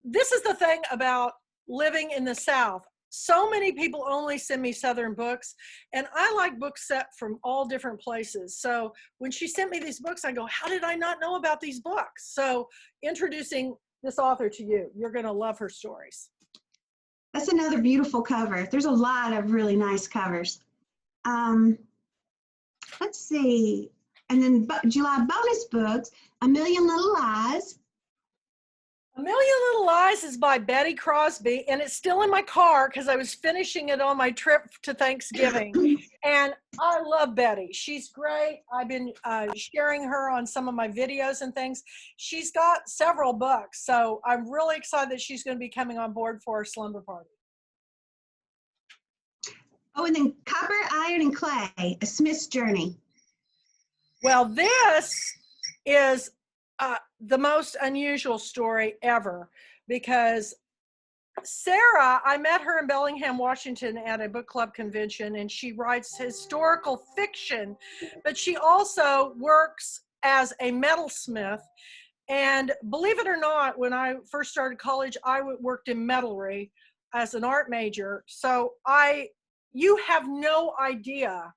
this is the thing about living in the South. So many people only send me Southern books, and I like books set from all different places. So when she sent me these books, I go, how did I not know about these books? So introducing this author to you, you're going to love her stories. That's another beautiful cover. There's a lot of really nice covers. Let's see. And then July bonus books, A Million Little Lies. A Million Little Lies is by Betty Crosby, and it's still in my car because I was finishing it on my trip to Thanksgiving. And I love Betty. She's great. I've been sharing her on some of my videos and things. She's got several books, so I'm really excited that she's going to be coming on board for our slumber party. Oh, and then Copper, Iron, and Clay, A Smith's Journey. Well, this is the most unusual story ever, because Sarah, I met her in Bellingham, Washington at a book club convention, and she writes historical fiction, but she also works as a metalsmith. And believe it or not, when I first started college, I worked in metalry as an art major. So you have no idea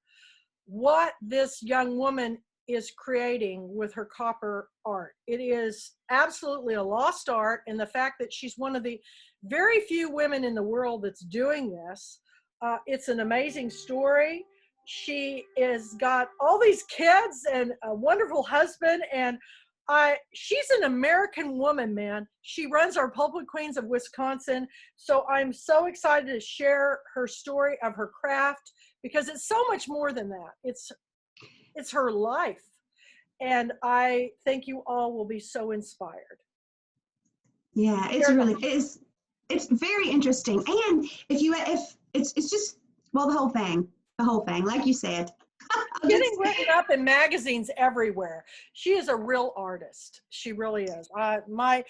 what this young woman is creating with her copper art. It is absolutely a lost art, and the fact that she's one of the very few women in the world that's doing this, it's an amazing story. She has got all these kids and a wonderful husband, and she's an American woman, man. She runs our Pulpwood Queens of Wisconsin, so I'm so excited to share her story of her craft, because it's so much more than that. It's her life, and I think you all will be so inspired. Yeah, it's very interesting. And if it's just, well, the whole thing, like you said. Getting written up in magazines everywhere. She is a real artist. She really is. My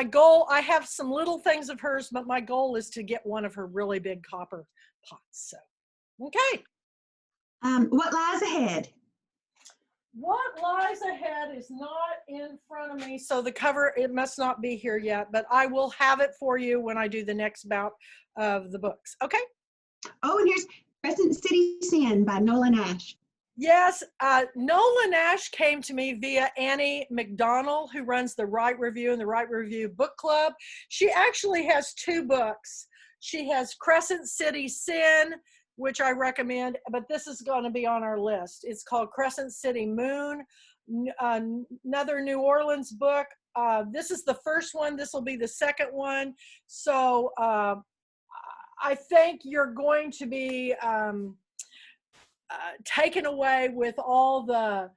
goal, I have some little things of hers, but my goal is to get one of her really big copper pots. So, okay. What lies ahead? What lies ahead is not in front of me, so the cover, it must not be here yet, but I will have it for you when I do the next bout of the books. Okay? Oh, and here's Crescent City Sin by Nola Nash. Yes, Nola Nash came to me via Annie McDonald, who runs the Right Review and the Right Review Book Club. She actually has 2 books. She has Crescent City Sin, which I recommend, but this is going to be on our list. It's called Crescent City Moon, another New Orleans book. This is the first one. This will be the second one. So I think you're going to be taken away with all the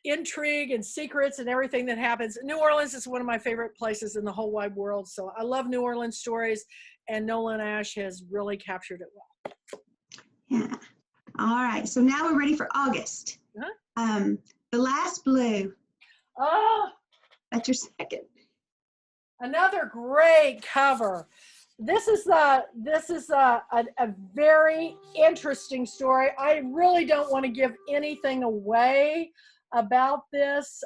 intrigue and secrets and everything that happens. New Orleans is one of my favorite places in the whole wide world. So I love New Orleans stories, and Nola Nash has really captured it well. Yeah. All right. So now we're ready for August. Huh? The Last Blue. Oh, That's your second. another great cover. This is a very interesting story. I really don't want to give anything away about this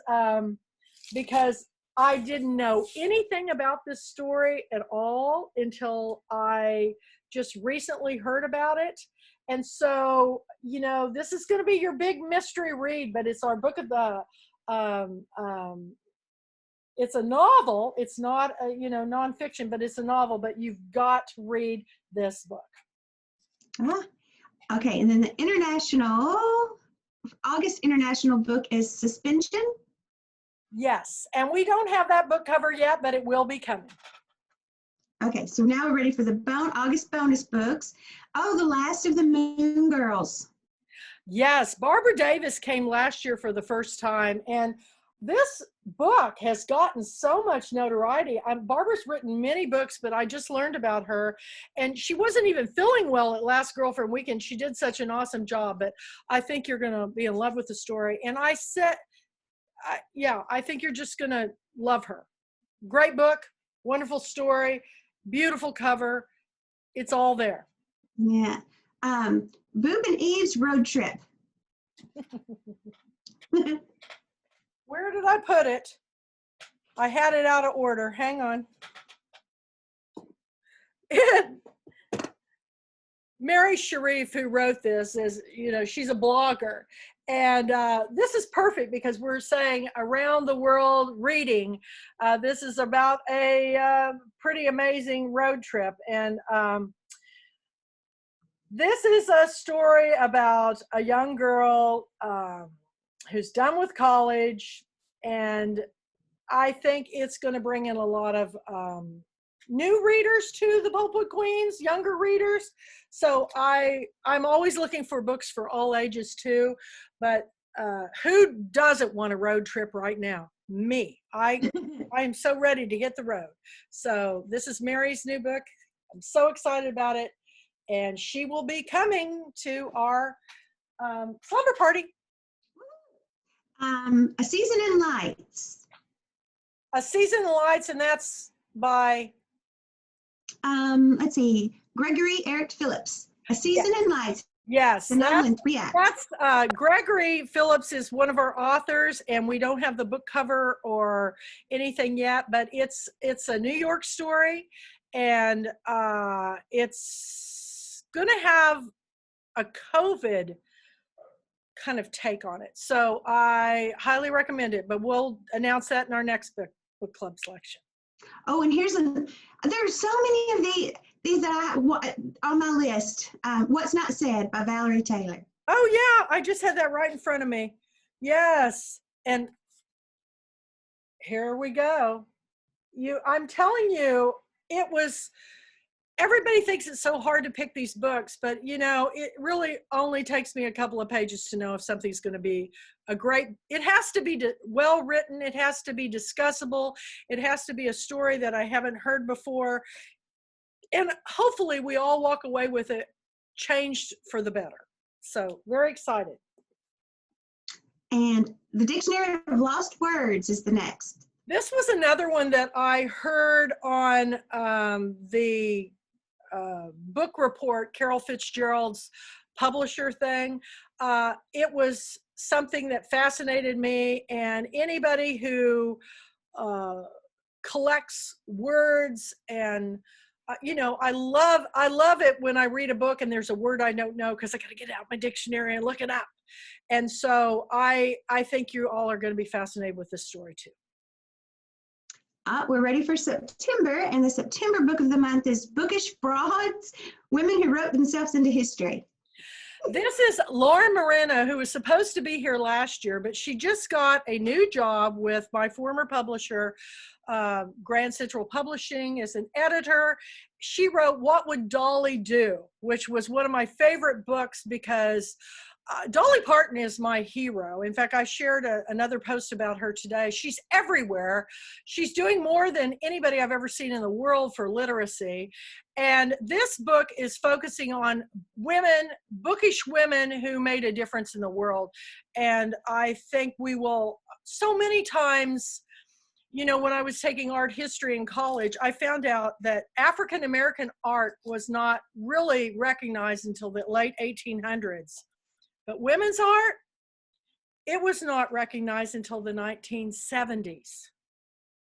because I didn't know anything about this story at all until I just recently heard about it. And so, you know, this is going to be your big mystery read, but it's our book of the, it's a novel. It's not, nonfiction, but it's a novel, but you've got to read this book. Okay, and then the August international book is Suspension. Yes, and we don't have that book cover yet, but it will be coming. Okay, so now we're ready for the August bonus books. Oh, The Last of the Moon Girls. Yes, Barbara Davis came last year for the first time, and this book has gotten so much notoriety. Barbara's written many books, but I just learned about her, and she wasn't even feeling well at last Girlfriend Weekend. She did such an awesome job, but I think you're going to be in love with the story. And I said, yeah, I think you're just going to love her. Great book, wonderful story, beautiful cover. It's all there. Yeah. Boob and Eve's Road Trip. Where did I put it? I had it out of order. Hang on. Mary Sharif, who wrote this, is, she's a blogger. And this is perfect because we're saying around the world reading. This is about a pretty amazing road trip. And this is a story about a young girl who's done with college, and I think it's going to bring in a lot of new readers to the Pulpwood Queens, younger readers. So I'm always looking for books for all ages too, but who doesn't want a road trip right now? Me. I'm so ready to hit the road. So this is Mary's new book. I'm so excited about it, and she will be coming to our slumber party. A Season in Lights. A Season in Lights, and that's by let's see, Gregory Eric Phillips. A Season in Lights. Yes, The novel in 3 acts. that's Gregory Phillips is one of our authors, and we don't have the book cover or anything yet, but it's a New York story, and it's going to have a COVID kind of take on it. So I highly recommend it, but we'll announce that in our next book club selection. Oh, and there's so many of these that I on my list. What's Not Said by Valerie Taylor. Oh yeah, I just had that right in front of me. Yes, and here we go. I'm telling you, everybody thinks it's so hard to pick these books, but it really only takes me a couple of pages to know if something's going to be it has to be well written, it has to be discussable, it has to be a story that I haven't heard before, and hopefully we all walk away with it changed for the better. So very excited. And The Dictionary of Lost Words is the next. This was another one that I heard on the book report, Carol Fitzgerald's publisher thing. It was something that fascinated me, and anybody who collects words, and I love it when I read a book and there's a word I don't know, because I got to get out my dictionary and look it up. And so I think you all are going to be fascinated with this story too. We're ready for September, and the September book of the month is Bookish Frauds, Women Who Wrote Themselves into History. This is Lauren Moreno, who was supposed to be here last year, but she just got a new job with my former publisher, Grand Central Publishing, as an editor. She wrote What Would Dolly Do?, which was one of my favorite books because Dolly Parton is my hero. In fact, I shared another post about her today. She's everywhere. She's doing more than anybody I've ever seen in the world for literacy. And this book is focusing on women, bookish women who made a difference in the world. And I think we will, so many times, when I was taking art history in college, I found out that African-American art was not really recognized until the late 1800s. But women's art, it was not recognized until the 1970s.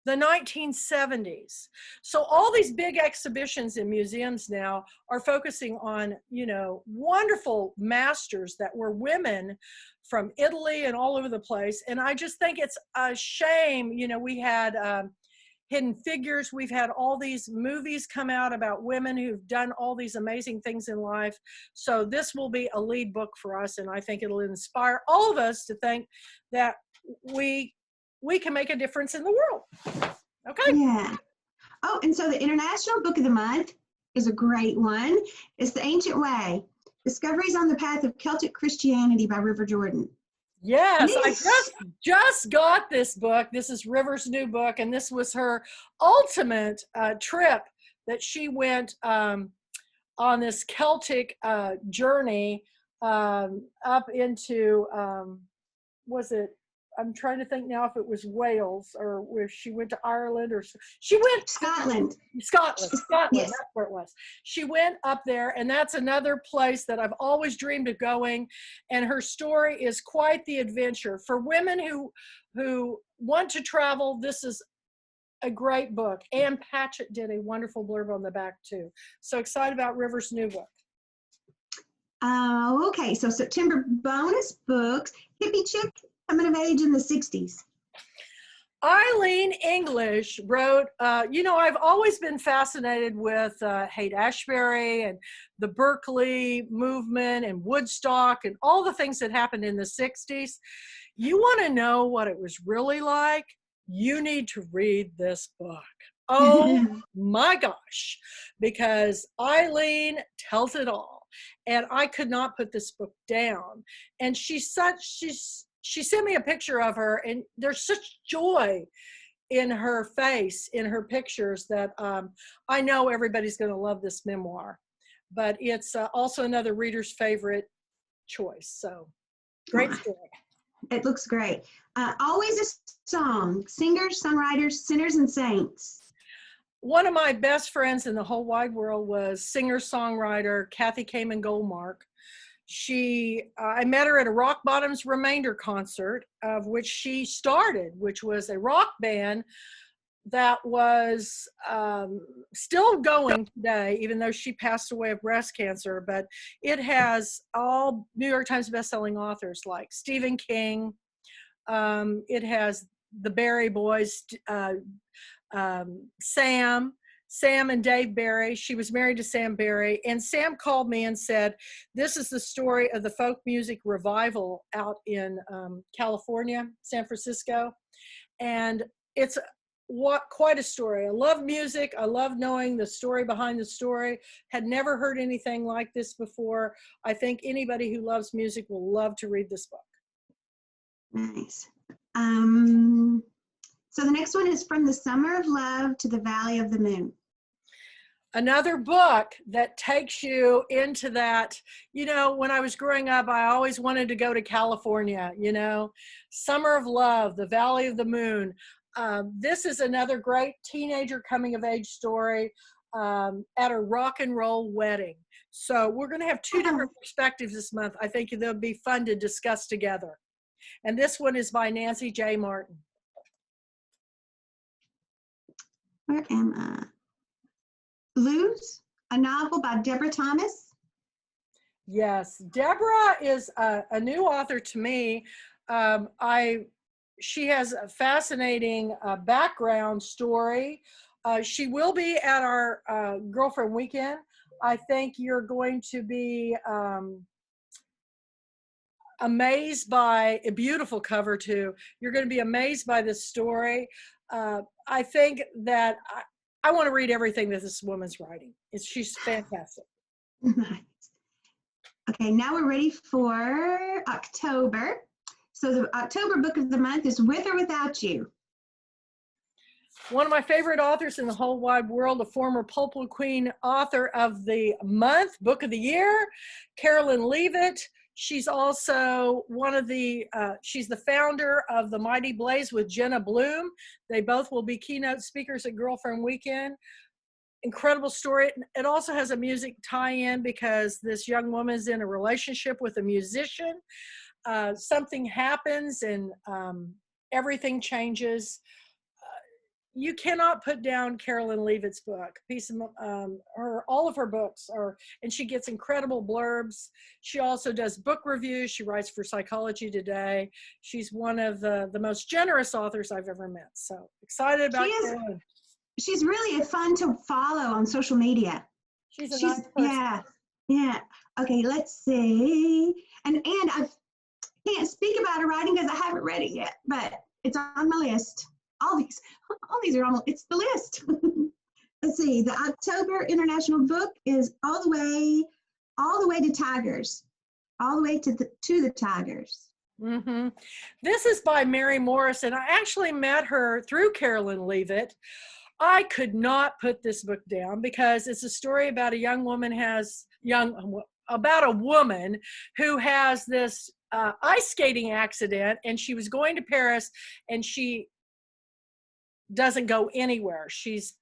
The 1970s. So all these big exhibitions in museums now are focusing on, wonderful masters that were women from Italy and all over the place. And I just think it's a shame. We had Hidden Figures. We've had all these movies come out about women who've done all these amazing things in life. So this will be a lead book for us, and I think it'll inspire all of us to think that we can make a difference in the world. Okay? Yeah. Oh, and so the International Book of the Month is a great one. It's The Ancient Way, Discoveries on the Path of Celtic Christianity by River Jordan. Yes, I Yes. just got this book. This is River's new book, and this was her ultimate trip that she went on this Celtic journey up into, was it, I'm trying to think now if it was Wales or if she went to Ireland or she went Scotland. Scotland, Yes. that's where it was. She went up there, and that's another place that I've always dreamed of going. And her story is quite the adventure. For women who want to travel, this is a great book. Ann Patchett did a wonderful blurb on the back too. So excited about River's new book. Okay, so September bonus books. Hippie Chick, coming of age in the 60s. Eileen English wrote, I've always been fascinated with Haight-Ashbury and the Berkeley movement and Woodstock and all the things that happened in the 60s. You want to know what it was really like? You need to read this book. Oh my gosh, because Eileen tells it all. And I could not put this book down. And she sent me a picture of her, and there's such joy in her face, in her pictures, that I know everybody's going to love this memoir. But it's also another reader's favorite choice. So great story. It looks great. Always a Song, Singers, Songwriters, Sinners, and Saints. One of my best friends in the whole wide world was singer-songwriter Kathy Kamen Goldmark. I met her at a Rock Bottom's Remainder concert, of which she started, which was a rock band that was still going today, even though she passed away of breast cancer. But it has all New York Times bestselling authors like Stephen King. It has the Barry Boys, Sam and Dave Barry. She was married to Sam Barry, and Sam called me and said, this is the story of the folk music revival out in California, San Francisco. And it's quite a story. I love music. I love knowing the story behind the story. Had never heard anything like this before. I think anybody who loves music will love to read this book. Nice. So the next one is From the Summer of Love to the Valley of the Moon. Another book that takes you into that, when I was growing up, I always wanted to go to California, Summer of Love, the Valley of the Moon. This is another great teenager coming of age story at a rock and roll wedding. So we're going to have two different perspectives this month. I think they'll be fun to discuss together. And this one is by Nancy J. Martin. Where am I? Blues, a novel by Deborah Thomas. Yes, Deborah is a new author to me. She has a fascinating background story. She will be at our Girlfriend Weekend. I think you're going to be amazed by a beautiful cover too. You're going to be amazed by this story. I think that I want to read everything that this woman's writing. She's fantastic. Nice. Okay, now we're ready for October. So the October book of the month is With or Without You. One of my favorite authors in the whole wide world, a former Pulpwood Queen author of the month, book of the year, Carolyn Leavitt. She's also she's the founder of the Mighty Blaze with Jenna Bloom. They both will be keynote speakers at Girlfriend Weekend. Incredible story. It also has a music tie-in because this young woman is in a relationship with a musician. Something happens and everything changes. You cannot put down Carolyn Leavitt's book. All of her books are, and she gets incredible blurbs. She also does book reviews. She writes for Psychology Today. She's one of the most generous authors I've ever met. So excited about Carolyn. She's really fun to follow on social media. She's a nice person. Yeah. Okay, let's see. And I can't speak about her writing because I haven't read it yet, but it's on my list. All these are on. It's the list. Let's see. The October International book is all the way to Tigers, all the way to the Tigers. Mm-hmm. This is by Mary Morris, and I actually met her through Carolyn Leavitt. I could not put this book down because it's a story about a young woman about a woman who has this ice skating accident, and she was going to Paris, and she doesn't go anywhere. She's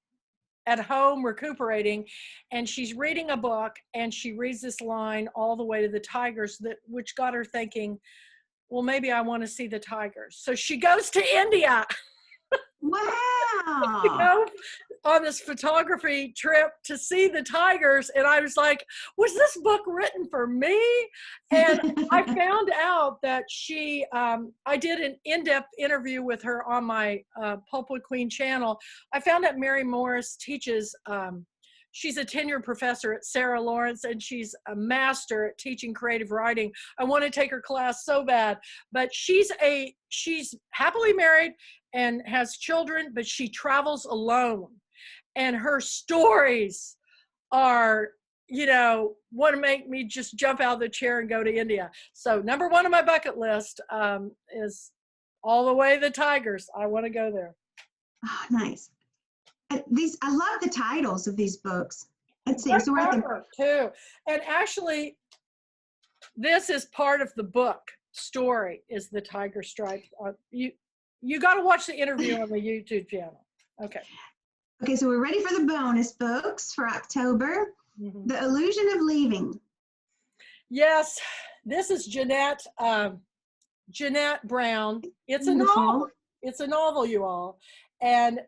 at home recuperating, and she's reading a book, and she reads this line, all the way to the tigers, which got her thinking, well, maybe I want to see the tigers. So she goes to India. Wow. To go on this photography trip to see the tigers. And I was like, was this book written for me? And I found out that I did an in-depth interview with her on my Pulpwood Queen channel. I found out Mary Morris teaches, she's a tenured professor at Sarah Lawrence, and she's a master at teaching creative writing. I want to take her class so bad, but she's happily married and has children, but she travels alone. And her stories are, want to make me just jump out of the chair and go to India. So number one on my bucket list is All the Way the Tigers. I want to go there. Oh, nice. I love the titles of these books. Let's see. So we're at the too. And actually, this is part of the book story, is the tiger stripes. You got to watch the interview on the YouTube channel. Okay. Okay, so we're ready for the bonus books for October. Mm-hmm. The Illusion of Leaving. Yes, this is Jeanette Brown. It's Beautiful. a novel. It's a novel, you all. And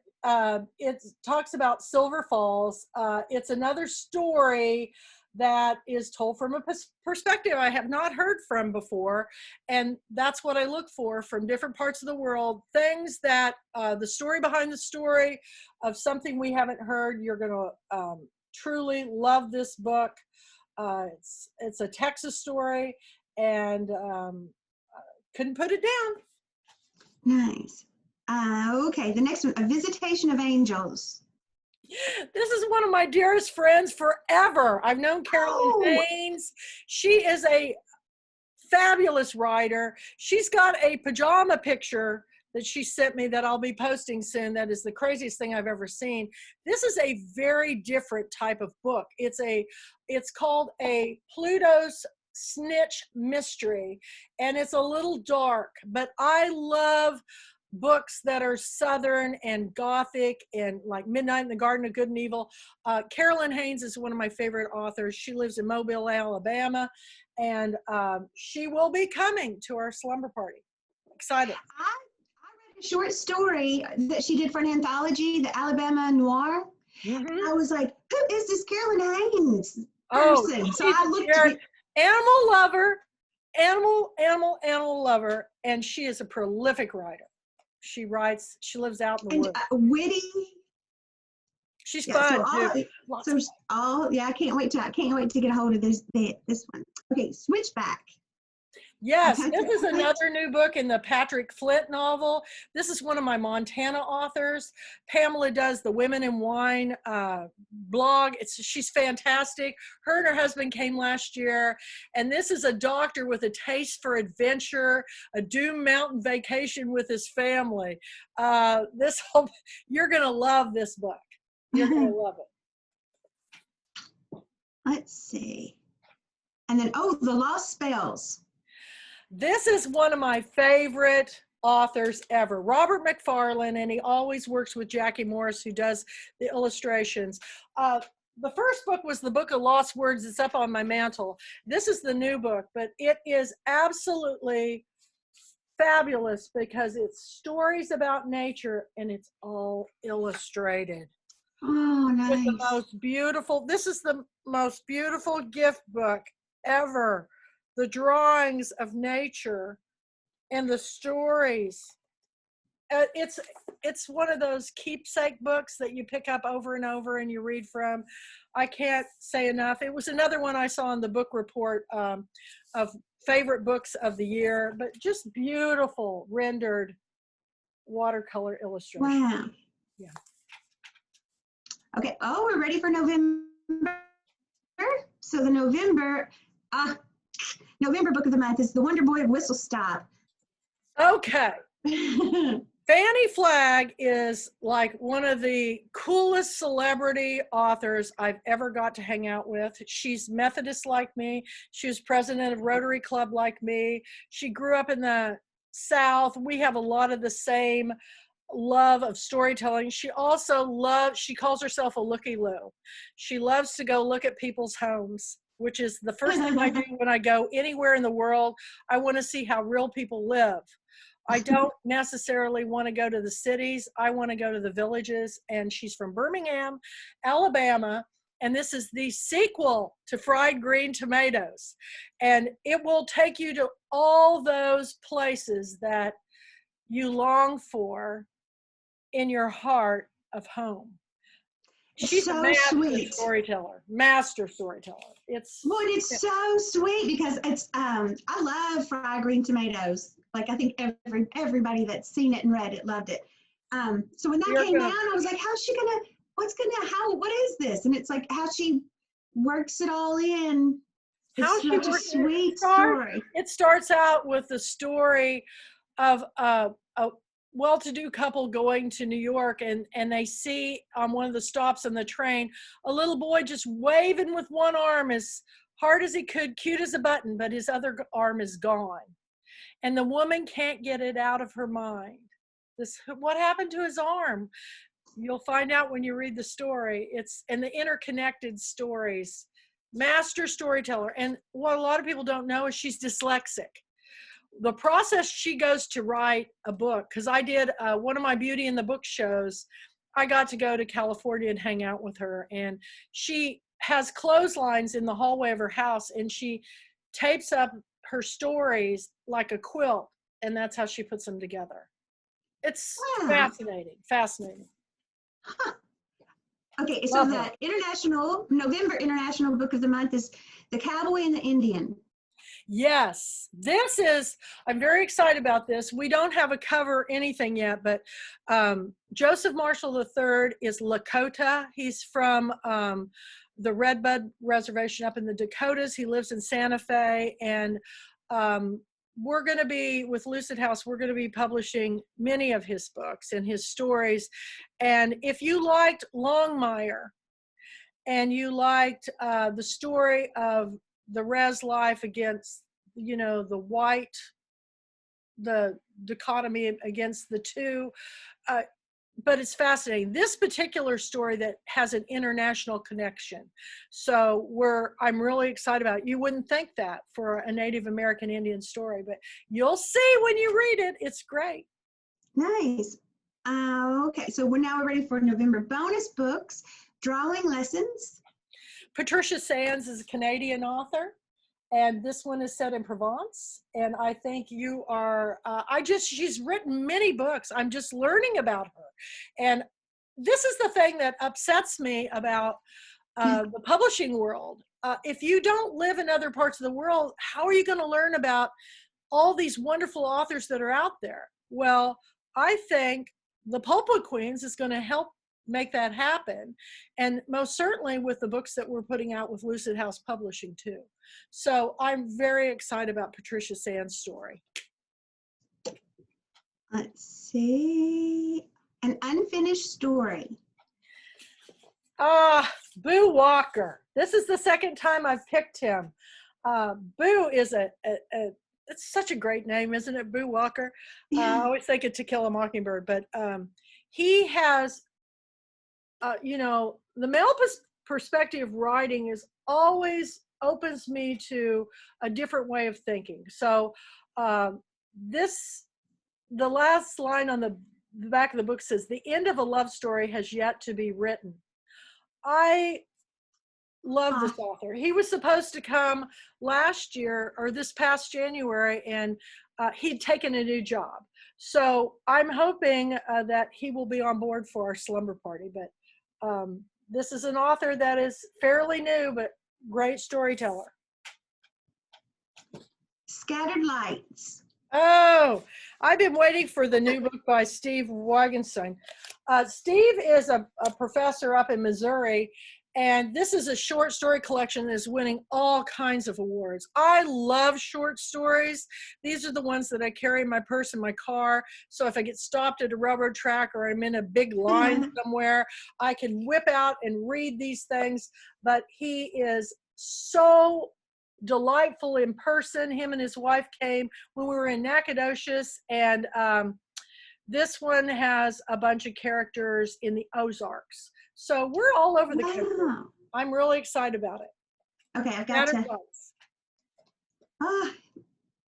it talks about Silver Falls. It's another story that is told from a perspective I have not heard from before. And that's what I look for from different parts of the world. Things that the story behind the story of something we haven't heard. You're going to truly love this book. It's a Texas story, and couldn't put it down. Nice. Okay, the next one, A Visitation of Angels. This is one of my dearest friends forever. I've known Carolyn Haynes. She is a fabulous writer. She's got a pajama picture that she sent me that I'll be posting soon. That is the craziest thing I've ever seen. This is a very different type of book. It's called a Pluto's Snitch Mystery, and it's a little dark, but I love books that are Southern and Gothic and like Midnight in the Garden of Good and Evil. Carolyn Haynes is one of my favorite authors. She lives in Mobile, Alabama, and she will be coming to our slumber party. Excited. I read a short story that she did for an anthology, the Alabama Noir. Mm-hmm. I was like, who is this Carolyn Haynes person? So I looked at animal lover, and she is a prolific writer. She lives out in the woods. Witty. She's fun too. I can't wait to get a hold of this one. Okay, Switchback. Yes, this is another new book in the Patrick Flint novel. This is one of my Montana authors. Pamela does the Women in Wine blog. She's fantastic. Her and her husband came last year, and this is a doctor with a taste for adventure, a doomed mountain vacation with his family. You're gonna love this book. You're gonna love it. Let's see, and then The Lost Spells. This is one of my favorite authors ever, Robert McFarlane, and he always works with Jackie Morris, who does the illustrations. The first book was the Book of Lost Words. It's up on my mantle. This is the new book, but it is absolutely fabulous because it's stories about nature and it's all illustrated. Oh, nice. This is the most beautiful gift book ever. The drawings of nature and the stories. It's one of those keepsake books that you pick up over and over and you read from. I can't say enough. It was another one I saw in the book report of favorite books of the year, but just beautiful rendered watercolor illustration. Wow. Yeah. Okay. We're ready for November. So the November, November book of the month is The Wonder Boy of Whistle Stop. Okay. Fannie Flagg is like one of the coolest celebrity authors I've ever got to hang out with. She's Methodist like me. She was president of Rotary Club like me. She grew up in the South. We have a lot of the same love of storytelling. She also she calls herself a looky-loo. She loves to go look at people's homes, which is the first thing I do when I go anywhere in the world. I want to see how real people live. I don't necessarily want to go to the cities. I want to go to the villages. And she's from Birmingham, Alabama. And this is the sequel to Fried Green Tomatoes. And it will take you to all those places that you long for in your heart of home. She's so a master sweet storyteller, master storyteller. It's so sweet because it's I love Fried Green Tomatoes. Like I think everybody that's seen it and read it loved it. So when that came down, I was like, what is this? And it's like how she works it all in. It's such a sweet story. It starts out with the story of a well-to-do couple going to New York, and they see on one of the stops on the train a little boy just waving with one arm as hard as he could, cute as a button, but his other arm is gone. And the woman can't get it out of her mind. What happened to his arm? You'll find out when you read the story. And the interconnected stories. Master storyteller. And what a lot of people don't know is she's dyslexic. The process she goes to write a book, because I did one of my Beauty in the Book shows, I got to go to California and hang out with her. And she has clotheslines in the hallway of her house, and she tapes up her stories like a quilt, and that's how she puts them together. It's fascinating. Huh. Okay, so the November International Book of the Month is The Cowboy and the Indian. Yes, I'm very excited about this. We don't have a cover anything yet, but Joseph Marshall III is Lakota. He's from the Redbud Reservation up in the Dakotas. He lives in Santa Fe, and we're going to be, with Lucid House, we're going to be publishing many of his books and his stories. And if you liked Longmire and you liked the story of the res life against, the dichotomy against the two, but it's fascinating. This particular story that has an international connection. So I'm really excited about it. You wouldn't think that for a Native American Indian story, but you'll see when you read it. It's great. Nice. Okay, so we're ready for November bonus books, Drawing Lessons. Patricia Sands is a Canadian author, and this one is set in Provence. And I think you are, she's written many books. I'm just learning about her. And this is the thing that upsets me about the publishing world. If you don't live in other parts of the world, how are you going to learn about all these wonderful authors that are out there? Well, I think the Pulpwood Queens is going to help make that happen, and most certainly with the books that we're putting out with Lucid House Publishing too. So I'm very excited about Patricia Sands' story. Let's see, An Unfinished Story. Boo Walker. This is the second time I've picked him. Boo is it's such a great name, isn't it? Boo Walker. I always think of To Kill a Mockingbird, but he has the male perspective writing is always opens me to a different way of thinking. So the last line on the back of the book says, "The end of a love story has yet to be written." I love this author. He was supposed to come last year or this past January, and he'd taken a new job. So I'm hoping that he will be on board for our slumber party. But this is an author that is fairly new, but great storyteller. Scattered Lights. Oh, I've been waiting for the new book by Steve Wagenstein. Steve is a professor up in Missouri, And this is a short story collection that is winning all kinds of awards. I love short stories. These are the ones that I carry in my purse in my car. So if I get stopped at a railroad track or I'm in a big line somewhere, I can whip out and read these things. But he is so delightful in person. Him and his wife came when we were in Nacogdoches, and this one has a bunch of characters in the Ozarks. So we're all over the country. Wow. I'm really excited about it. Okay, I've got to. Ah,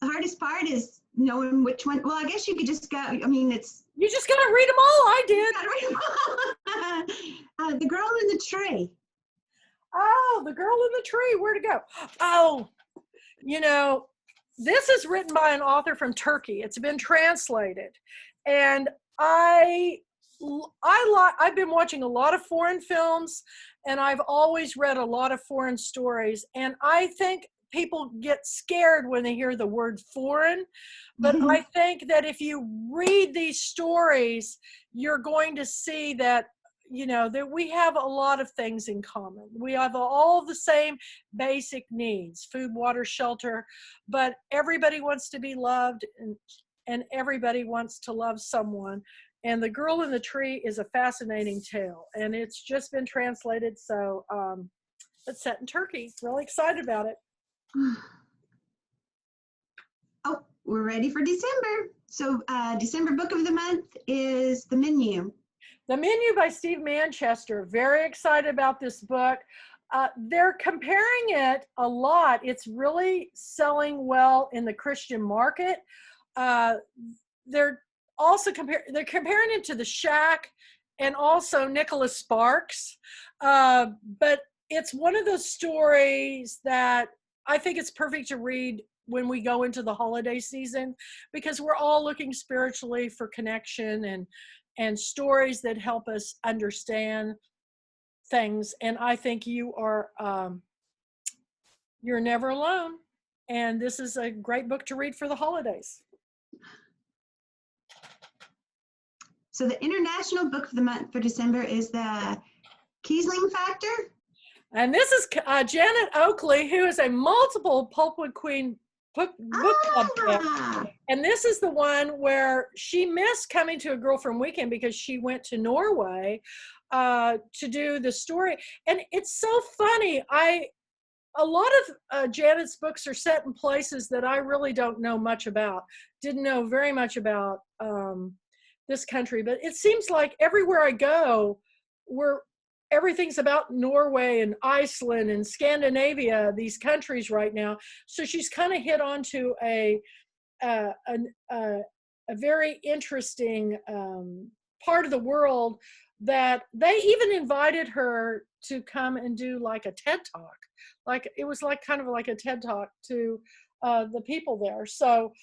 the hardest part is knowing which one. Well, I guess you could just go. I mean, it's. You just gotta read them all. I did. You gotta read them all. The Girl in the Tree. Oh, The Girl in the Tree. Where to go? Oh, you know, this is written by an author from Turkey. It's been translated, and I've been watching a lot of foreign films, and I've always read a lot of foreign stories, and I think people get scared when they hear the word foreign, but I think that if you read these stories, you're going to see that, you know, that we have a lot of things in common. We have all the same basic needs: food, water, shelter, but everybody wants to be loved, and everybody wants to love someone. And The Girl in the Tree is a fascinating tale, and it's just been translated. So it's set in Turkey. Really excited about it. Oh, we're ready for December. So December book of the month is The Menu. The Menu by Steve Manchester. Very excited about this book. They're comparing it a lot. It's really selling well in the Christian market. They're also comparing it to The Shack and also Nicholas Sparks. But it's one of those stories that I think it's perfect to read when we go into the holiday season, because we're all looking spiritually for connection and stories that help us understand things. And I think you're never alone. And this is a great book to read for the holidays. So the international book of the month for December is The Kiesling Factor. And this is Janet Oakley, who is a multiple Pulpwood Queen book club pick. And this is the one where she missed coming to a girlfriend weekend because she went to Norway to do the story. And it's so funny. A lot of Janet's books are set in places that I really don't know much about. Didn't know very much about this country, but it seems like everywhere I go, everything's about Norway and Iceland and Scandinavia, these countries right now. So she's kind of hit onto a very interesting part of the world that they even invited her to come and do like a TED Talk. Like it was like kind of like a TED Talk to the people there. So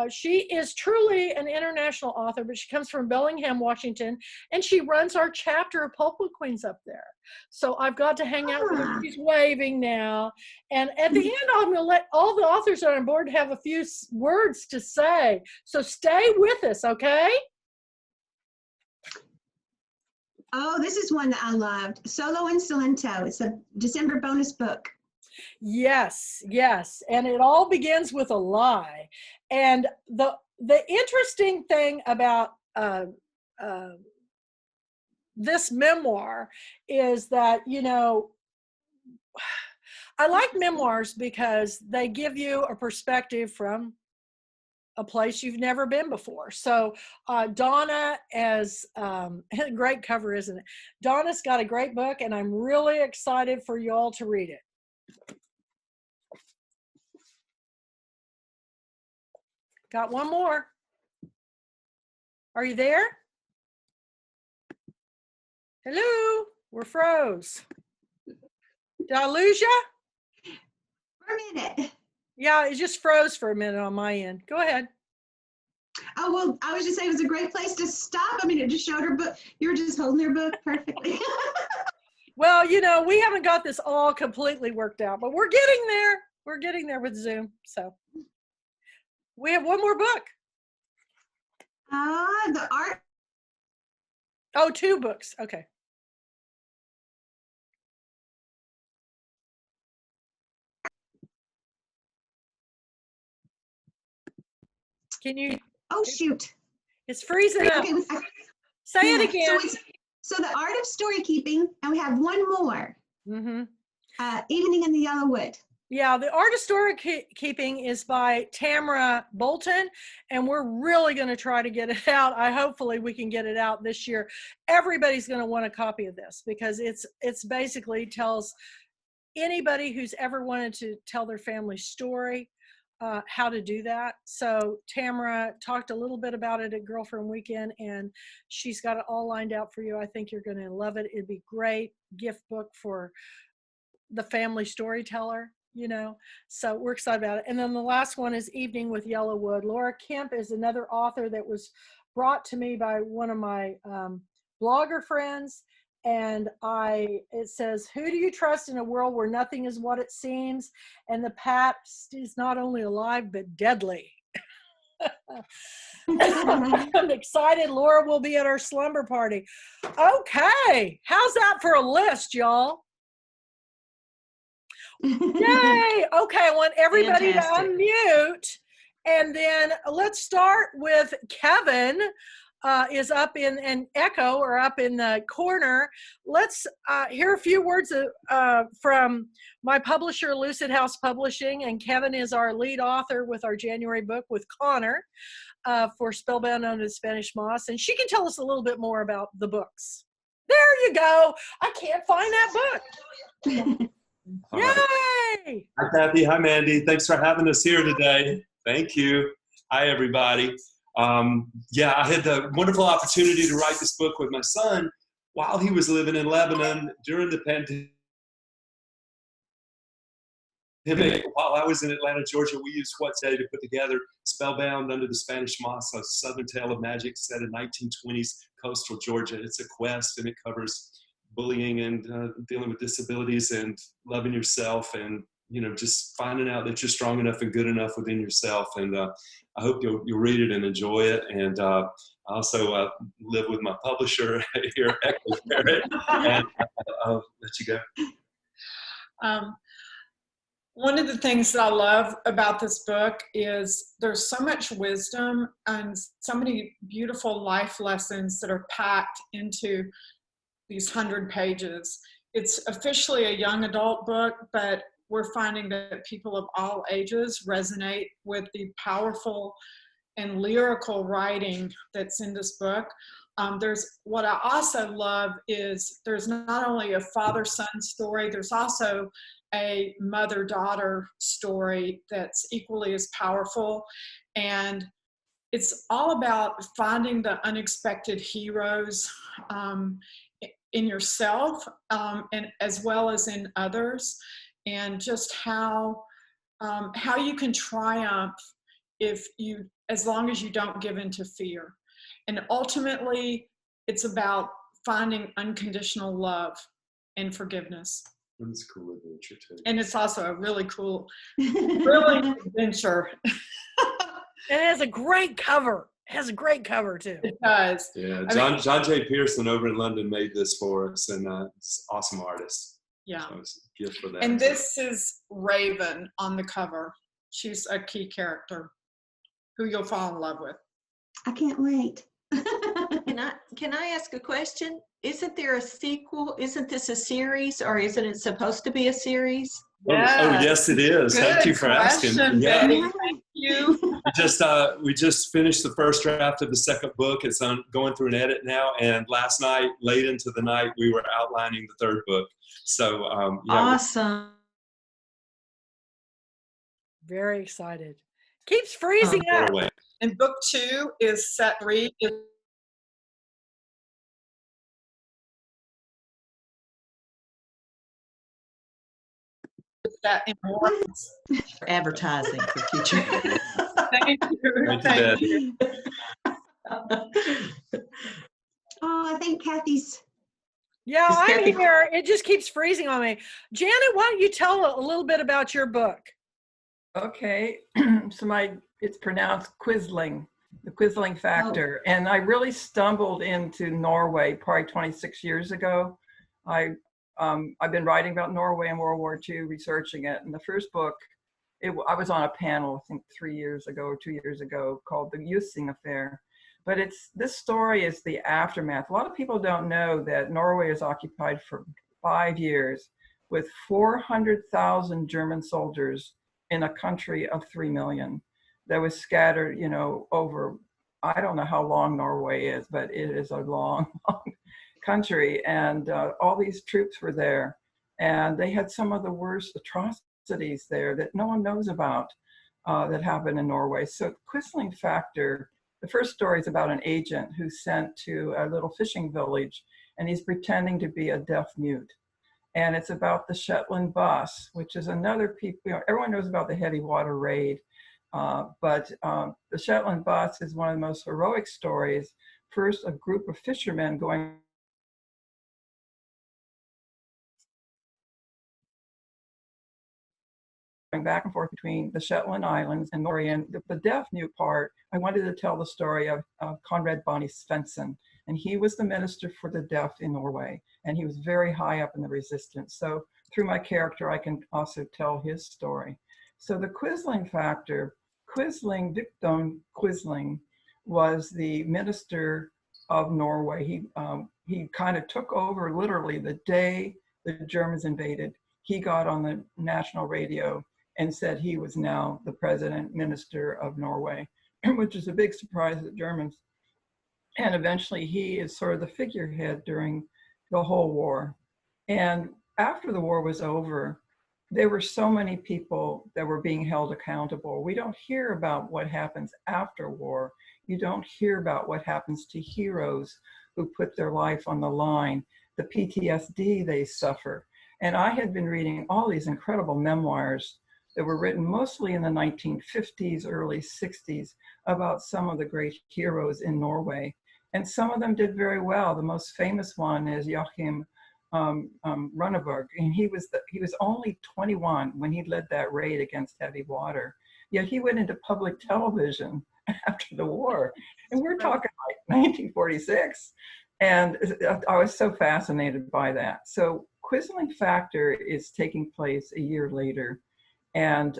she is truly an international author, but she comes from Bellingham, Washington, and she runs our chapter of Pulpwood Queens up there. So I've got to hang out with her. She's waving now. And at the end, I'm going to let all the authors that are on board have a few words to say. So stay with us, okay? Oh, this is one that I loved. Solo and Salento. It's a December bonus book. Yes, yes. And it all begins with a lie. And the interesting thing about this memoir is that, you know, I like memoirs because they give you a perspective from a place you've never been before. So Donna, as great cover, isn't it? Donna's got a great book, and I'm really excited for you all to read it. Got one more. Are you there? Hello? We're froze. Did I lose you? For a minute. Yeah, it just froze for a minute on my end. Go ahead. Oh, well, I was just saying it was a great place to stop. I mean, it just showed her book. You were just holding her book perfectly. Well, you know, we haven't got this all completely worked out, but we're getting there. We're getting there with Zoom. So we have one more book. The art. Oh, two books. Okay. Can you? Oh, shoot. It's freezing up. Okay, Say yeah, it again. So the art of story keeping, and we have one more. Mm-hmm. Evening in the Yellow Wood. Yeah, the art of story keeping is by Tamara Bolton, and we're really going to try to get it out. Hopefully we can get it out this year. Everybody's going to want a copy of this because it's basically tells anybody who's ever wanted to tell their family story how to do that. So Tamara talked a little bit about it at Girlfriend Weekend, and she's got it all lined out for you. I think you're going to love it. It'd be great gift book for the family storyteller, you know, so we're excited about it. And then the last one is Evening with Yellowwood. Laura Kemp is another author that was brought to me by one of my blogger friends. And it says, who do you trust in a world where nothing is what it seems? And the past is not only alive, but deadly. I'm excited. Laura will be at our slumber party. Okay. How's that for a list, y'all? Yay! Okay, I want everybody Fantastic. to unmute, and then let's start with Kevin. Is up in an echo or up in the corner. Let's hear a few words from my publisher, Lucid House Publishing, and Kevin is our lead author with our January book with Connor for Spellbound Under the Spanish Moss, and she can tell us a little bit more about the books. There you go. I can't find that book. Yay! Hi, Kathy. Hi, Mandy. Thanks for having us here today. Thank you. Hi, everybody. Yeah, I had the wonderful opportunity to write this book with my son while he was living in Lebanon during the pandemic. While I was in Atlanta, Georgia, we used What's Day to put together Spellbound Under the Spanish Moss, a Southern tale of magic set in 1920s coastal Georgia. It's a quest, and it covers bullying and dealing with disabilities and loving yourself and, you know, just finding out that you're strong enough and good enough within yourself. And I hope you'll read it and enjoy it. And I also live with my publisher here, Echo Barrett, and I'll let you go. One of the things that I love about this book is there's so much wisdom and so many beautiful life lessons that are packed into these 100 pages. It's officially a young adult book, but we're finding that people of all ages resonate with the powerful and lyrical writing that's in this book. What I also love is there's not only a father-son story, there's also a mother-daughter story that's equally as powerful. And it's all about finding the unexpected heroes in yourself and as well as in others, and just how you can triumph as long as you don't give in to fear. And ultimately, it's about finding unconditional love and forgiveness. It's a cool adventure too. And it's also a really cool, really adventure. And it has a great cover. It has a great cover too. It does. Yeah, John J. Pearson over in London made this for us, and it's an awesome artist. Yeah. So it's a gift for that. And this is Raven on the cover. She's a key character who you'll fall in love with. I can't wait. Can I ask a question? Isn't there a sequel? Isn't this a series, or isn't it supposed to be a series? Yes. Oh, yes, it is. Thank you for question, asking. Betty. Thank you. We just finished the first draft of the second book. It's going through an edit now, and last night, late into the night, we were outlining the third book. So, yeah. Awesome. Very excited. Keeps freezing up. And book 2 is set 3. That importance. Advertising for future. Thank you. Thank you, Oh, I think Kathy's. Yeah, Is I'm Kathy- here. It just keeps freezing on me. Janet, why don't you tell a little bit about your book? Okay, so it's pronounced Quisling, the Quisling factor. And I really stumbled into Norway probably 26 years ago. I've been writing about Norway in World War II, researching it. And the first book I was on a panel, I think 3 years ago or 2 years ago, called the Using Affair. But this story is the aftermath. A lot of people don't know that Norway is occupied for 5 years with 400,000 German soldiers in a country of 3 million that was scattered, over, I don't know how long Norway is, but it is a long, long country. And all these troops were there. And they had some of the worst atrocities there that no one knows about that happened in Norway. So Quisling factor, the first story is about an agent who's sent to a little fishing village, and he's pretending to be a deaf mute. And it's about the Shetland bus, which is another people, everyone knows about the heavy water raid, but the Shetland bus is one of the most heroic stories. First, a group of fishermen going back and forth between the Shetland Islands and Norway. And the deaf mute part, I wanted to tell the story of Conrad Bonnie Svensson. And he was the minister for the deaf in Norway. And he was very high up in the resistance. So through my character, I can also tell his story. So the Quisling factor, Victor Quisling was the minister of Norway. He kind of took over literally the day the Germans invaded. He got on the national radio and said he was now the president minister of Norway, which is a big surprise to the Germans. And eventually he is sort of the figurehead during the whole war. And after the war was over, there were so many people that were being held accountable. We don't hear about what happens after war. You don't hear about what happens to heroes who put their life on the line, the PTSD they suffer. And I had been reading all these incredible memoirs that were written mostly in the 1950s, early 60s, about some of the great heroes in Norway. And some of them did very well. The most famous one is Joachim Runeberg, and he was only 21 when he led that raid against heavy water. Yet he went into public television after the war, and we're talking like 1946. And I was so fascinated by that. So Quisling factor is taking place a year later. And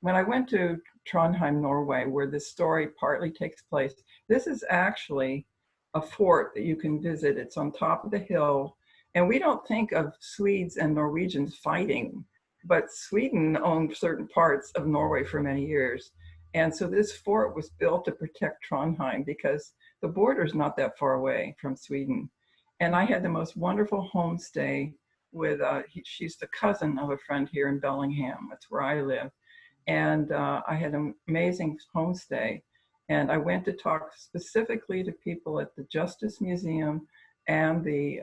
when I went to Trondheim, Norway, where this story partly takes place, this is actually a fort that you can visit. It's on top of the hill. And we don't think of Swedes and Norwegians fighting, but Sweden owned certain parts of Norway for many years. And so this fort was built to protect Trondheim because the border is not that far away from Sweden. And I had the most wonderful homestay with, she's the cousin of a friend here in Bellingham. That's where I live. And I had an amazing homestay. And I went to talk specifically to people at the Justice Museum and the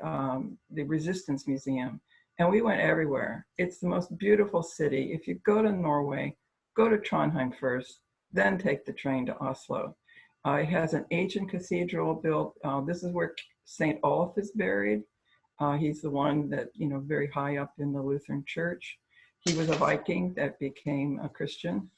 Resistance Museum. And we went everywhere. It's the most beautiful city. If you go to Norway, go to Trondheim first, then take the train to Oslo. It has an ancient cathedral built. This is where St. Olaf is buried. He's the one that, very high up in the Lutheran Church. He was a Viking that became a Christian.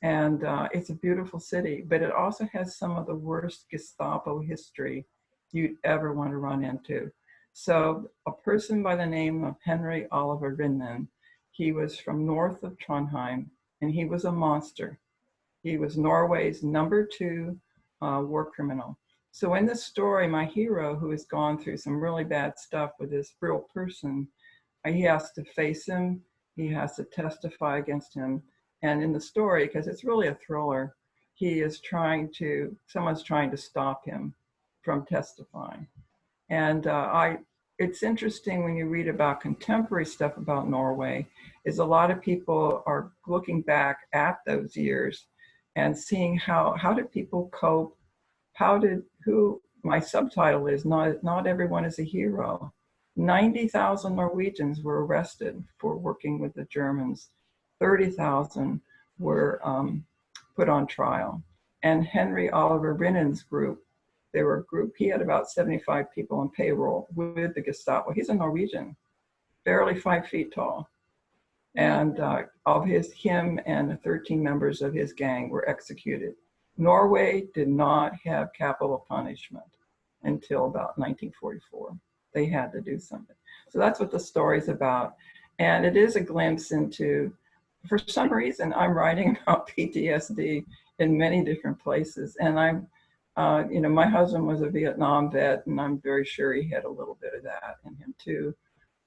And it's a beautiful city, but it also has some of the worst Gestapo history you'd ever want to run into. So a person by the name of Henry Oliver Rinnan, he was from north of Trondheim, and he was a monster. He was Norway's #2 war criminal. So in this story, my hero, who has gone through some really bad stuff with this real person, he has to face him, he has to testify against him. And in the story, because it's really a thriller, someone's trying to stop him from testifying. And it's interesting when you read about contemporary stuff about Norway, is a lot of people are looking back at those years and seeing how did people cope? My subtitle is not everyone is a hero. 90,000 Norwegians were arrested for working with the Germans. 30,000 were put on trial. And Henry Oliver Rinnan's group, he had about 75 people on payroll with the Gestapo. He's a Norwegian, barely 5 feet tall. And him and 13 members of his gang were executed. Norway did not have capital punishment until about 1944. They had to do something. So that's what the story's about. And it is a glimpse into for some reason, I'm writing about PTSD in many different places. And you know, my husband was a Vietnam vet, and I'm very sure he had a little bit of that in him too.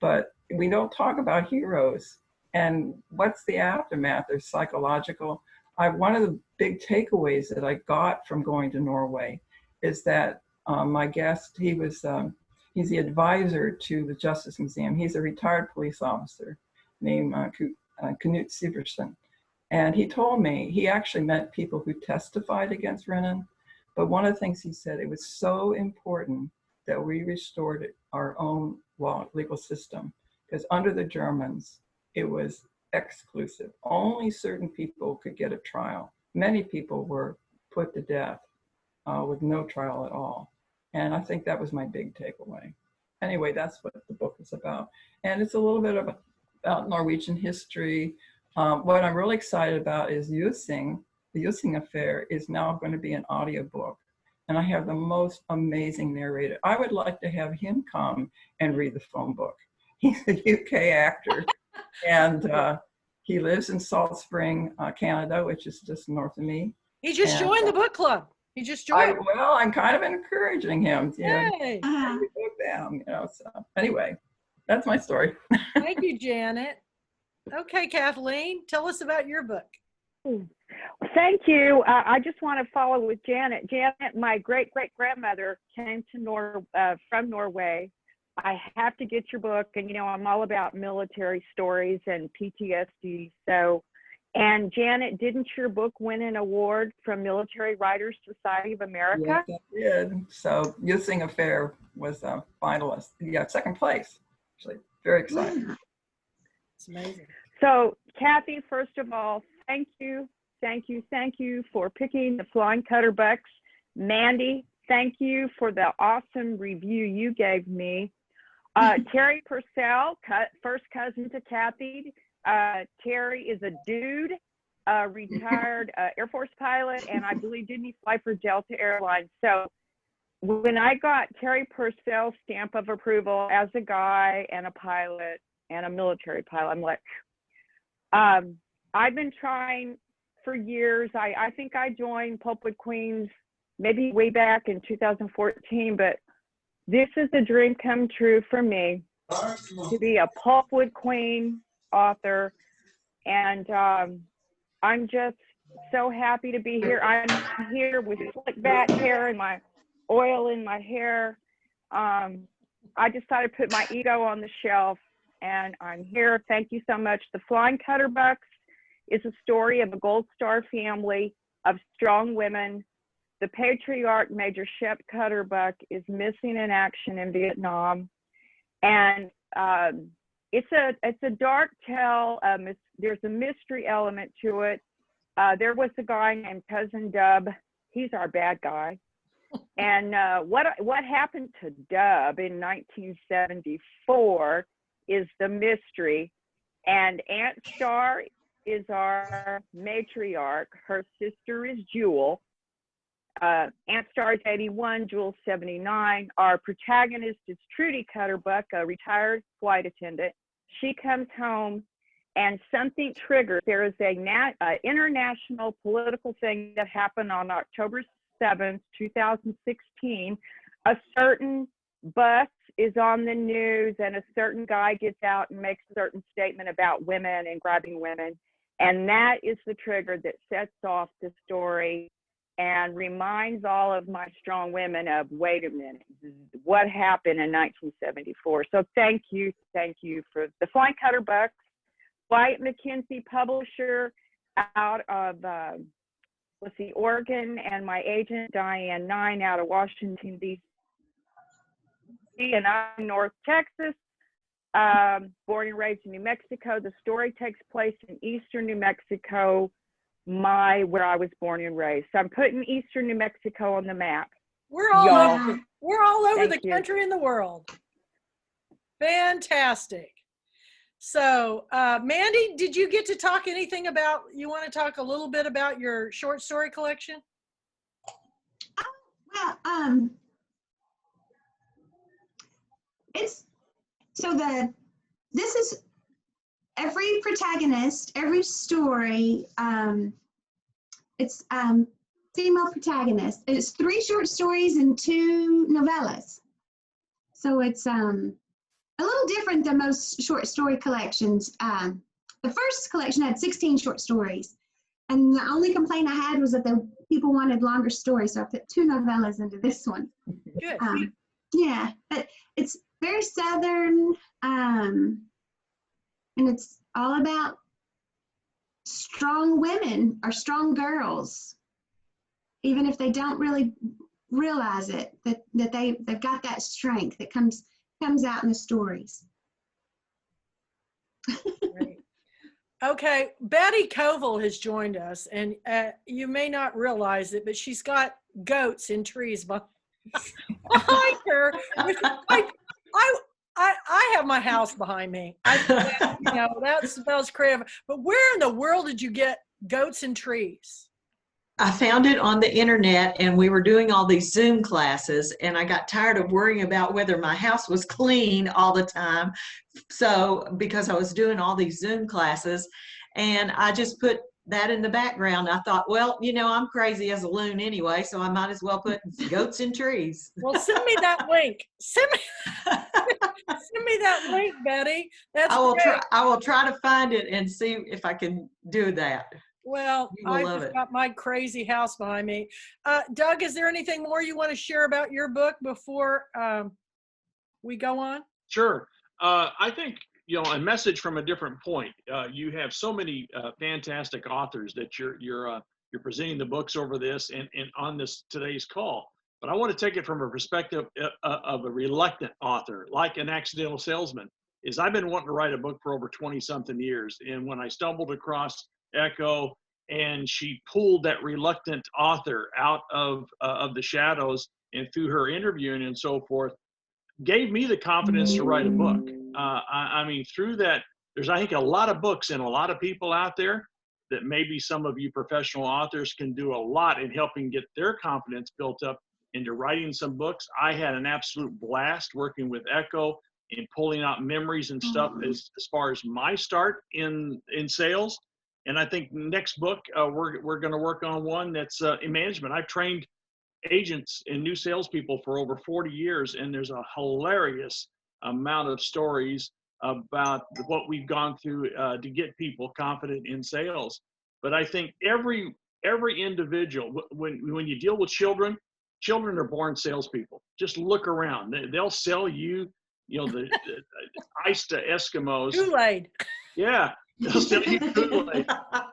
But we don't talk about heroes. And what's the aftermath? There's psychological. One of the big takeaways that I got from going to Norway is that my guest, he's the advisor to the Justice Museum. He's a retired police officer named Knut Sivertsen. And he told me he actually met people who testified against Renan. But one of the things he said, it was so important that we restored our own legal system, because under the Germans, it was exclusive. Only certain people could get a trial. Many people were put to death with no trial at all. And I think that was my big takeaway. Anyway, that's what the book is about. And it's a little bit about Norwegian history. What I'm really excited about is Using. The Using Affair is now going to be an audiobook. And I have the most amazing narrator. I would like to have him come and read the phone book. He's a UK actor. And he lives in Salt Spring, Canada, which is just north of me. He just joined the book club. He just joined. Well, I'm kind of encouraging him to Yay. write the book down, you know. So anyway, that's my story. Thank you, Janet. Okay, Kathleen, tell us about your book. Thank you. I just want to follow with Janet. Janet, my great-great-grandmother came to from Norway. I have to get your book, and you know I'm all about military stories and PTSD. So, and Janet, didn't your book win an award from Military Writers Society of America? Yes, it did. So, Using Affair was a finalist. Yeah, second place. Actually, very exciting. It's amazing. So, Kathy, first of all, thank you for picking the Flying Cutterbucks. Mandy, thank you for the awesome review you gave me. Terry Purcell, first cousin to Kathy. Terry is a dude, retired Air Force pilot, and I believe didn't he fly for Delta Airlines? So when I got Terry Purcell's stamp of approval as a guy and a pilot and a military pilot, I'm like, I've been trying for years. I think I joined Pulpwood Queens maybe way back in 2014, but this is a dream come true for me to be a Pulpwood Queen author. And I'm just so happy to be here. I'm here with slick back hair and my oil in my hair. I decided to put my ego on the shelf, and I'm here. Thank you so much. The Flying Cutterbucks is a story of a Gold Star family of strong women. The patriarch, Major Shep Cutterbuck, is missing in action in Vietnam. And it's a dark tale. There's a mystery element to it. There was a guy named Cousin Dub. He's our bad guy. And what happened to Dub in 1974 is the mystery. And Aunt Star is our matriarch. Her sister is Jewel. Aunt Star is 81, Jewel's 79. Our protagonist is Trudy Cutterbuck, a retired flight attendant. She comes home and something triggers. There is a international political thing that happened on October 7th, 2016. A certain bus is on the news and a certain guy gets out and makes a certain statement about women and grabbing women. And that is the trigger that sets off the story and reminds all of my strong women of, wait a minute, what happened in 1974. So thank you for the Flying Cutterbucks. Wyatt McKenzie, publisher out of, Oregon, and my agent, Diane Nine, out of Washington, D.C. And I'm North Texas, born and raised in New Mexico. The story takes place in eastern New Mexico, where I was born and raised. So I'm putting eastern New Mexico on the map. We're all over the country and the world. Fantastic. So, Mandy, did you get to talk anything about, you want to talk a little bit about your short story collection? Well, this is every protagonist, every story, it's female protagonist. It's 3 short stories and 2 novellas. So it's a little different than most short story collections. The first collection had 16 short stories. And the only complaint I had was that the people wanted longer stories. So I put 2 novellas into this one. Good. Yeah, but it's very Southern, and it's all about strong women or strong girls, even if they don't really realize it, that they've got that strength that comes out in the stories. Great. Okay, Betty Koval has joined us, and you may not realize it, but she's got goats in trees behind her. I have my house behind me. That spells creative. But where in the world did you get goats in trees? I found it on the internet, and we were doing all these Zoom classes, and I got tired of worrying about whether my house was clean all the time. So, because I was doing all these Zoom classes, and I just put that in the background. I thought, well, I'm crazy as a loon anyway, so I might as well put goats in trees. Well, send me that link. Send me that link, Betty. That's I will try to find it and see if I can do that. Well, I just got my crazy house behind me. Doug, is there anything more you want to share about your book before we go on? Sure. I think, a message from a different point. You have so many fantastic authors that you're presenting the books over this and on this today's call. But I want to take it from a perspective of a reluctant author, like an accidental salesman. I've been wanting to write a book for over 20-something years. And when I stumbled across Echo, and she pulled that reluctant author out of the shadows, and through her interviewing and so forth, gave me the confidence to write a book. I mean, through that, there's, I think, a lot of books and a lot of people out there that maybe some of you professional authors can do a lot in helping get their confidence built up into writing some books. I had an absolute blast working with Echo and pulling out memories and stuff as far as my start in sales. And I think next book, we're going to work on one that's in management. I've trained agents and new salespeople for over 40 years, and there's a hilarious amount of stories about what we've gone through to get people confident in sales. But I think every individual, when you deal with children are born salespeople. Just look around; they'll sell you, the ice to Eskimos. Kool-Aid. Yeah. They'll sell you Kool-Aid.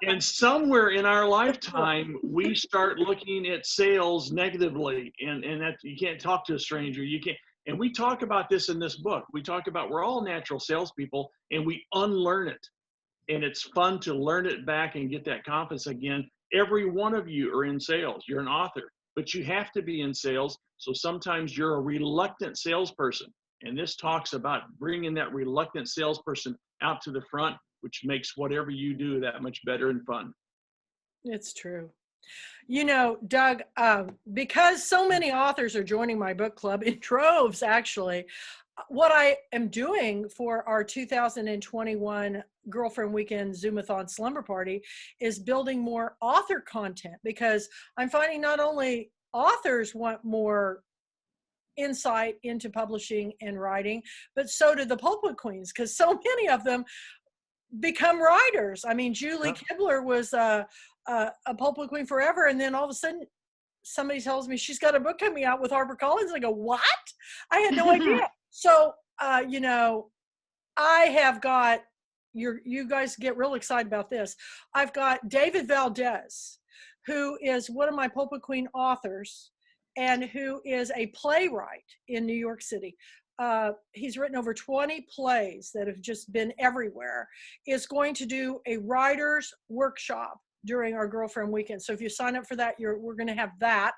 And somewhere in our lifetime, we start looking at sales negatively, and that you can't talk to a stranger. You can't. And we talk about this in this book. We talk about we're all natural salespeople, and we unlearn it. And it's fun to learn it back and get that confidence again. Every one of you are in sales. You're an author, but you have to be in sales. So sometimes you're a reluctant salesperson. And this talks about bringing that reluctant salesperson out to the front, which makes whatever you do that much better and fun. It's true. Doug, because so many authors are joining my book club in droves, actually, what I am doing for our 2021 Girlfriend Weekend Zoomathon Slumber Party is building more author content, because I'm finding not only authors want more insight into publishing and writing, but so do the Pulpwood Queens, because so many of them become writers. I mean, Julie Kibler was a Pulpwood Queen forever, and then all of a sudden somebody tells me she's got a book coming out with HarperCollins. I go, what? I had no idea. So, I have got, you guys get real excited about this. I've got David Valdez, who is one of my Pulpwood Queen authors and who is a playwright in New York City. He's written over 20 plays that have just been everywhere. Is going to do a writer's workshop during our Girlfriend Weekend. So if you sign up for that, we're going to have that.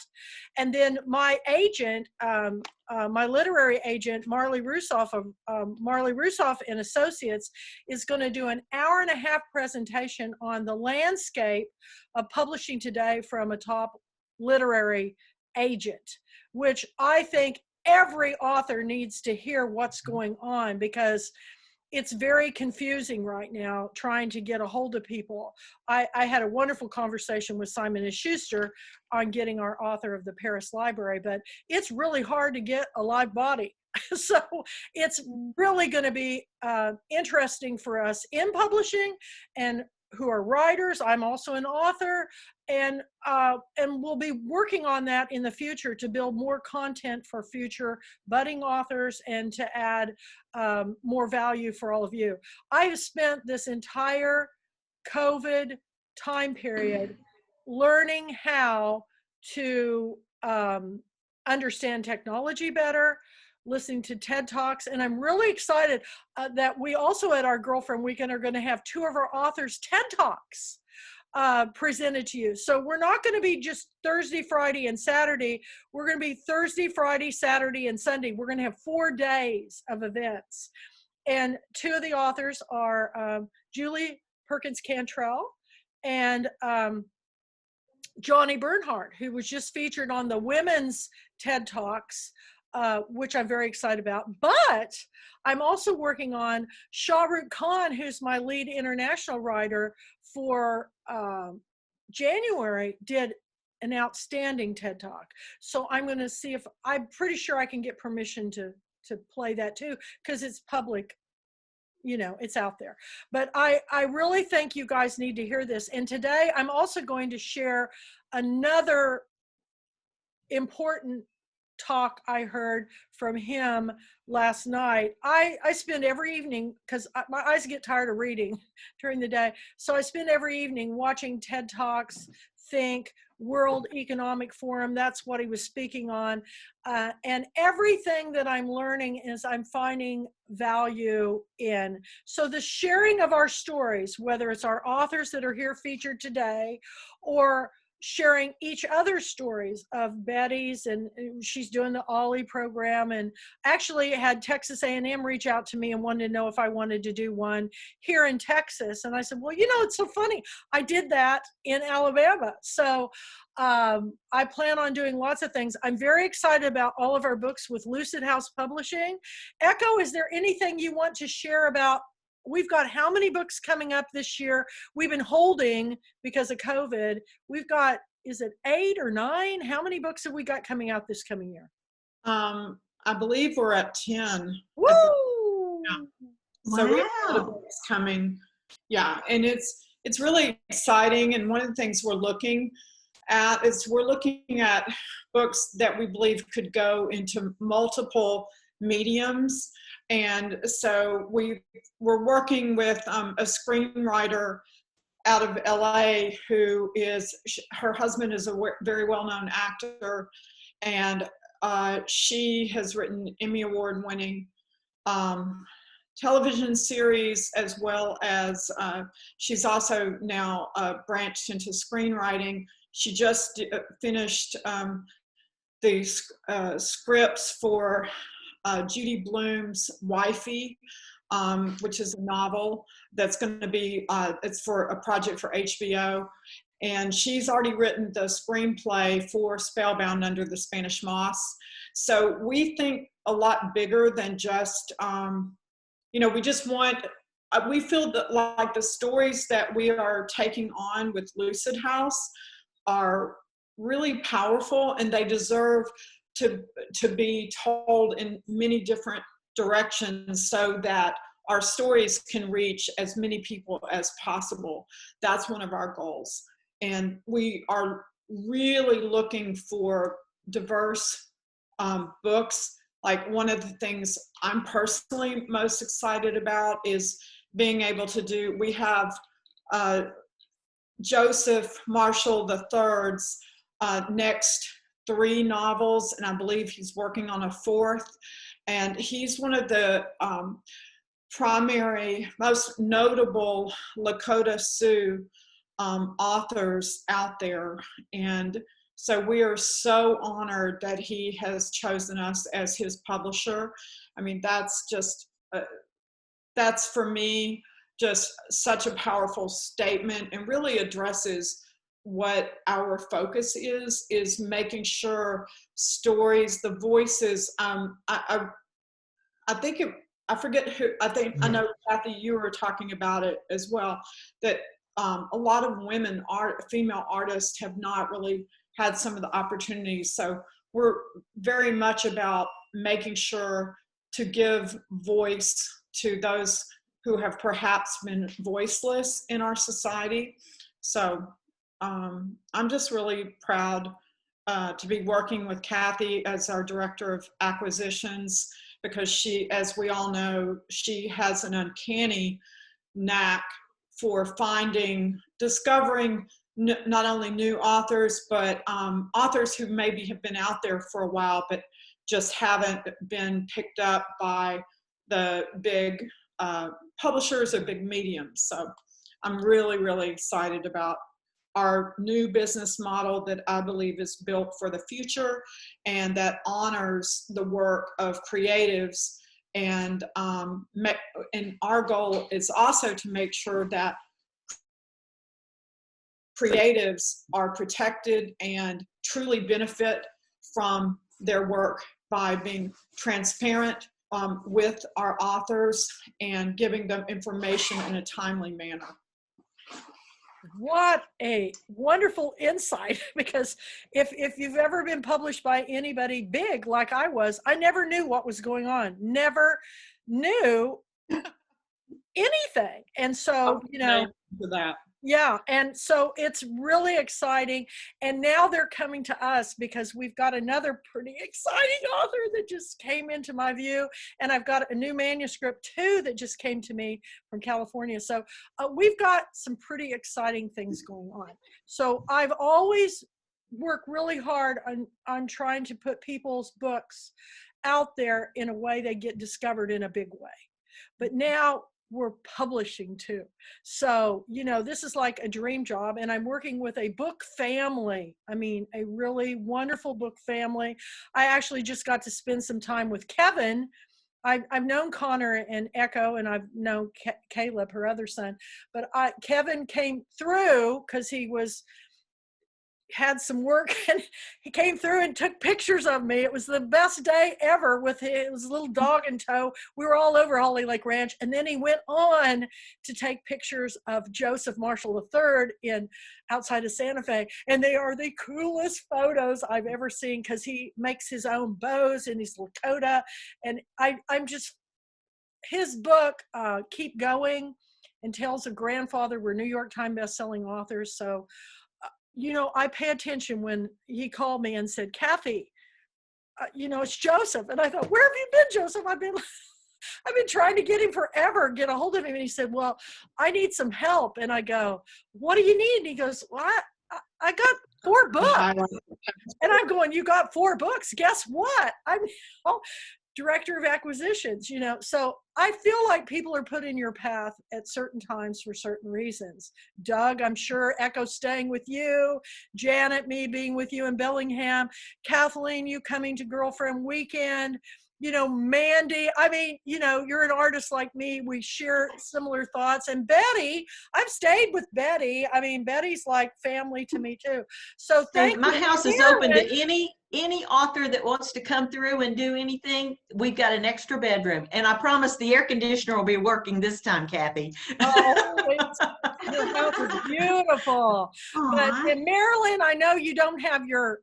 And then my agent, my literary agent, Marley Rusoff of Marley Rusoff and Associates, is going to do an hour-and-a-half presentation on the landscape of publishing today from a top literary agent, which I think every author needs to hear what's going on, because it's very confusing right now trying to get a hold of people. I had a wonderful conversation with Simon & Schuster on getting our author of the Paris Library, but it's really hard to get a live body. So it's really going to be interesting for us in publishing and who are writers. I'm also an author, and we'll be working on that in the future to build more content for future budding authors and to add more value for all of you. I have spent this entire COVID time period learning how to understand technology better, listening to TED Talks, and I'm really excited that we also at our Girlfriend Weekend are going to have 2 of our authors' TED Talks presented to you. So we're not going to be just Thursday, Friday, and Saturday. We're going to be Thursday, Friday, Saturday, and Sunday. We're going to have 4 days of events. And 2 of the authors are Julie Perkins Cantrell and Johnny Bernhardt, who was just featured on the women's TED Talks, which I'm very excited about. But I'm also working on Shah Rukh Khan, who's my lead international writer for January, did an outstanding TED Talk. So I'm going to see if, I'm pretty sure I can get permission to play that too, because it's public, you know, it's out there. But I really think you guys need to hear this. And today I'm also going to share another important talk I heard from him last night. I spend every evening, because my eyes get tired of reading during the day, so I spend every evening watching TED Talks, Think, World Economic Forum. That's what he was speaking on. And everything that I'm learning is I'm finding value in. So the sharing of our stories, whether it's our authors that are here featured today, or sharing each other's stories of Betty's, and she's doing the Ollie program, and actually had Texas A&M reach out to me and wanted to know if I wanted to do one here in Texas. And I said, well, you know, it's so funny. I did that in Alabama. So I plan on doing lots of things. I'm very excited about all of our books with Lucid House Publishing. Echo, is there anything you want to share about? We've got how many books coming up this year? We've been holding because of COVID. We've got, is it 8 or 9? How many books have we got coming out this coming year? I believe we're at 10. Woo! Yeah. So we have a lot of books coming. Yeah, and it's really exciting. And one of the things we're looking at is we're looking at books that we believe could go into multiple mediums. And so we're working with a screenwriter out of LA who is, her husband is a very well-known actor, and she has written Emmy Award winning television series, as well as she's also now branched into screenwriting. She just finished the scripts for Judy Blume's Wifey, which is a novel that's going to be, it's for a project for HBO. And she's already written the screenplay for Spellbound Under the Spanish Moss. So we think a lot bigger than just, you know, we just want, we feel that like the stories that we are taking on with Lucid House are really powerful, and they deserve to be told in many different directions so that our stories can reach as many people as possible. That's one of our goals. And we are really looking for diverse books. Like, one of the things I'm personally most excited about is being able to do, we have Joseph Marshall III's next 3 novels, and I believe he's working on a 4th. And he's one of the primary, most notable Lakota Sioux authors out there. And so we are so honored that he has chosen us as his publisher. I mean, that's just, that's for me just such a powerful statement, and really addresses what our focus is making sure stories, the voices, I think I forget who, I think, I know Kathy, you were talking about it as well, that a lot of women, female artists have not really had some of the opportunities. So we're very much about making sure to give voice to those who have perhaps been voiceless in our society. So I'm just really proud to be working with Kathy as our Director of Acquisitions, because she, as we all know, she has an uncanny knack for discovering not only new authors, but authors who maybe have been out there for a while, but just haven't been picked up by the big publishers or big mediums. So I'm really, really excited about our new business model that I believe is built for the future and that honors the work of creatives. And our goal is also to make sure that creatives are protected and truly benefit from their work by being transparent with our authors and giving them information in a timely manner. What a wonderful insight, because if you've ever been published by anybody big like I was, I never knew what was going on, never knew anything. And so, you know, yeah, and so it's really exciting. And now they're coming to us because we've got another pretty exciting author that just came into my view. And I've got a new manuscript too that just came to me from California. So we've got some pretty exciting things going on. So I've always worked really hard on trying to put people's books out there in a way they get discovered in a big way. But now we're publishing too. So, you know, this is like a dream job, and I'm working with a book family. I mean, a really wonderful book family. I actually just got to spend some time with Kevin. I've known Connor and Echo, and I've known Caleb, her other son, but Kevin came through because he had some work, and he came through and took pictures of me. It was the best day ever with his little dog in tow. We were all over Holly Lake Ranch. And then he went on to take pictures of Joseph Marshall III outside of Santa Fe. And they are the coolest photos I've ever seen, because he makes his own bows in his Lakota. And I'm just, his book, Keep Going, and Tales of Grandfather, were New York Times bestselling authors. So you know, I pay attention when he called me and said, Kathy, you know, it's Joseph. And I thought, where have you been, Joseph? I've been trying to get him forever, get a hold of him. And he said, well, I need some help. And I go, what do you need? And he goes, well, I got 4 books. And I'm going, you got 4 books? Guess what? I'm Director of Acquisitions, you know. So I feel like people are put in your path at certain times for certain reasons. Doug, I'm sure, Echo staying with you. Janet, me being with you in Bellingham. Kathleen, you coming to Girlfriend Weekend. You know, Mandy, I mean, you know, you're an artist like me. We share similar thoughts. And Betty, I've stayed with Betty. I mean, Betty's like family to me too. So thank you. My house is open to any author that wants to come through and do anything. We've got an extra bedroom. And I promise the air conditioner will be working this time, Kathy. Oh, your house is beautiful. But in Marilyn, I know you don't have your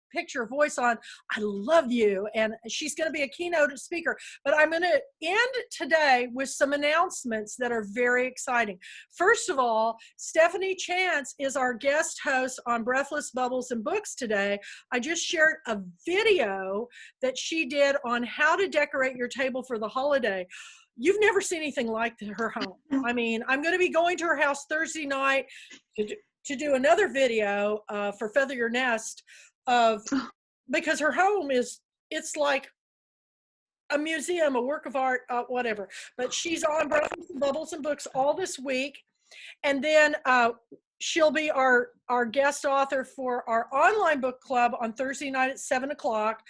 picture voice on. I love you, and she's going to be a keynote speaker, but I'm going to end today with some announcements that are very exciting. First of all, Stephanie Chance is our guest host on Breathless Bubbles and Books today. I just shared a video that she did on how to decorate your table for the holiday. You've never seen anything like her home. I mean, I'm going to be going to her house Thursday night to do another video for Feather Your Nest, because her home it's like a museum, a work of art, whatever. But she's on Breathless Bubbles and Books all this week. And then she'll be our guest author for our online book club on Thursday night at 7 o'clock.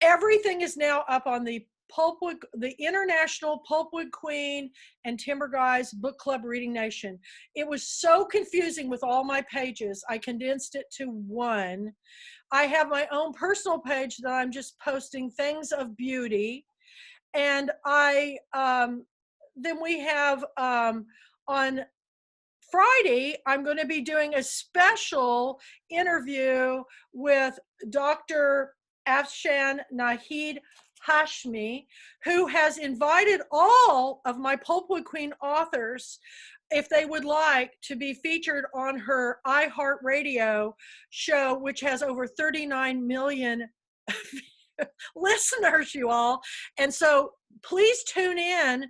Everything is now up on the Pulpwood, the International Pulpwood Queen and Timber Guys Book Club Reading Nation. It was so confusing with all my pages. I condensed it to one. I have my own personal page that I'm just posting things of beauty. And then we have on Friday, I'm going to be doing a special interview with Dr. Afshan Nahid Hashmi, who has invited all of my Pulpwood Queen authors, if they would like, to be featured on her iHeartRadio show, which has over 39 million listeners, you all. And so please tune in.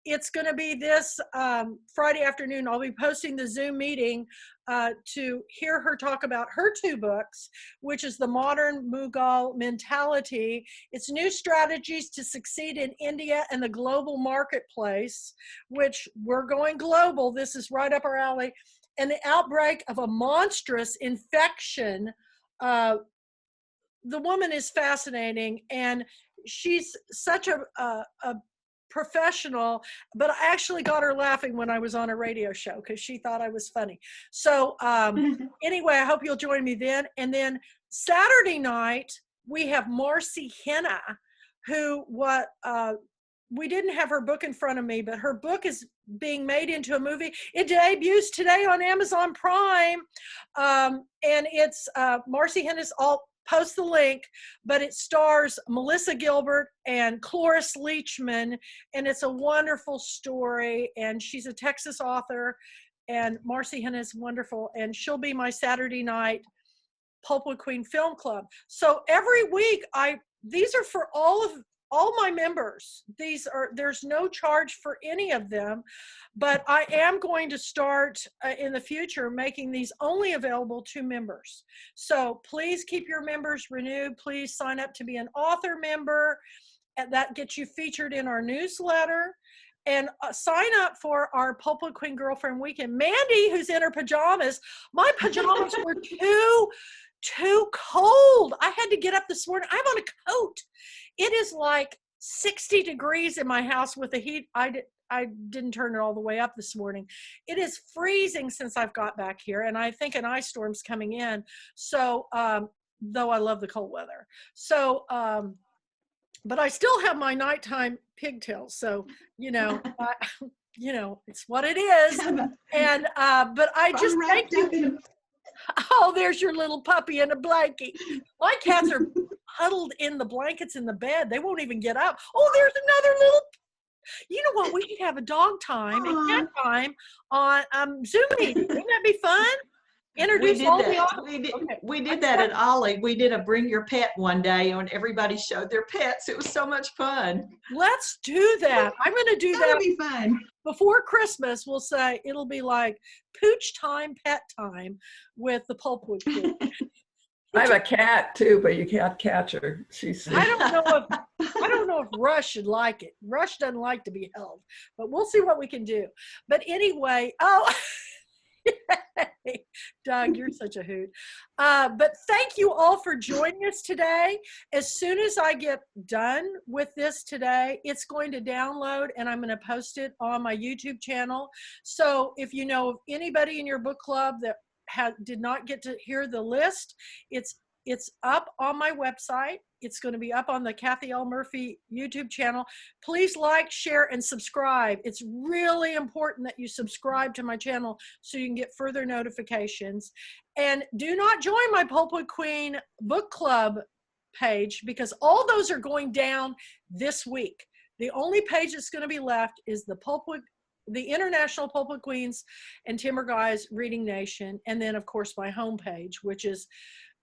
It's going to be this Friday afternoon. I'll be posting the Zoom meeting to hear her talk about her 2 books, which is The Modern Mughal Mentality. It's New Strategies to Succeed in India and the Global Marketplace, which we're going global. This is right up our alley. And the outbreak of a monstrous infection. The woman is fascinating, and she's such a professional, but I actually got her laughing when I was on a radio show because she thought I was funny. So anyway, I hope you'll join me then. And then Saturday night, we have Marcy Henna, who we didn't have her book in front of me, but her book is being made into a movie. It debuts today on Amazon Prime. And it's Marcy Henna's, I'll post the link, but it stars Melissa Gilbert and Cloris Leachman, and it's a wonderful story, and she's a Texas author, and Marcy Henna is wonderful, and she'll be my Saturday night Pulpwood Queen Film Club. So every week, these are for all my members. There's no charge for any of them, but I am going to start in the future making these only available to members. So please keep your members renewed. Please sign up to be an author member, and that gets you featured in our newsletter. And sign up for our Pulpwood Queen Girlfriend Weekend. Mandy, who's in her pajamas, my pajamas were too cold. I had to get up this morning. I'm on a coat. It is like 60 degrees in my house with the heat. I didn't turn it all the way up this morning. It is freezing since I've got back here, and I think an ice storm's coming in. So, though I love the cold weather. So, but I still have my nighttime pigtails. So, it's what it is. And, but I just thank you. Oh, there's your little puppy in a blankie. My cats are huddled in the blankets in the bed. They won't even get up. Oh, there's another little. You know what? We could have a dog time and cat time on Zoom meeting. Wouldn't that be fun? Introduce all the audience. We did that at Ollie. We did a bring your pet one day, and everybody showed their pets. It was so much fun. Let's do that. I'm going to do that. That'll be fun. Before Christmas, we'll say it'll be like pooch time, pet time with the Pulpwood Queen. I have a cat too, but you can't catch her. I don't know if Rush should like it. Rush doesn't like to be held, but we'll see what we can do. But anyway, Doug, you're such a hoot. But thank you all for joining us today. As soon as I get done with this today, it's going to download and I'm going to post it on my YouTube channel. So if you know of anybody in your book club that did not get to hear the list, it's up on my website. It's going to be up on the Kathy L. Murphy YouTube channel. Please like, share, and subscribe. It's really important that you subscribe to my channel so you can get further notifications. And do not join my Pulpwood Queen book club page because all those are going down this week. The only page that's going to be left is the International Pulpwood Queens and Timber Guys Reading Nation. And then, of course, my homepage, which is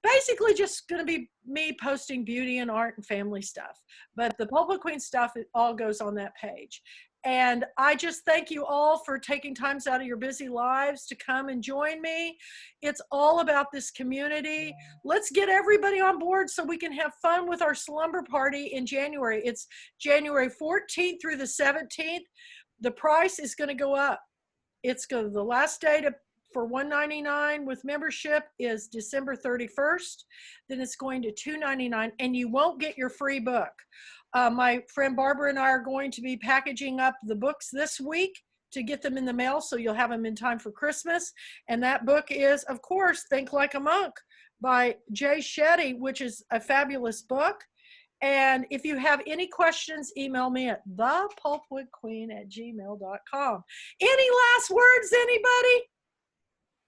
basically just going to be me posting beauty and art and family stuff. But the Pulpwood Queen stuff, it all goes on that page. And I just thank you all for taking times out of your busy lives to come and join me. It's all about this community. Let's get everybody on board so we can have fun with our slumber party in January. It's January 14th through the 17th. The price is going to go up. The last day for $199 with membership is December 31st. Then it's going to $299, and you won't get your free book. My friend Barbara and I are going to be packaging up the books this week to get them in the mail, so you'll have them in time for Christmas. And that book is, of course, Think Like a Monk by Jay Shetty, which is a fabulous book. And if you have any questions, email me at thepulpwoodqueen@gmail.com. Any last words, anybody?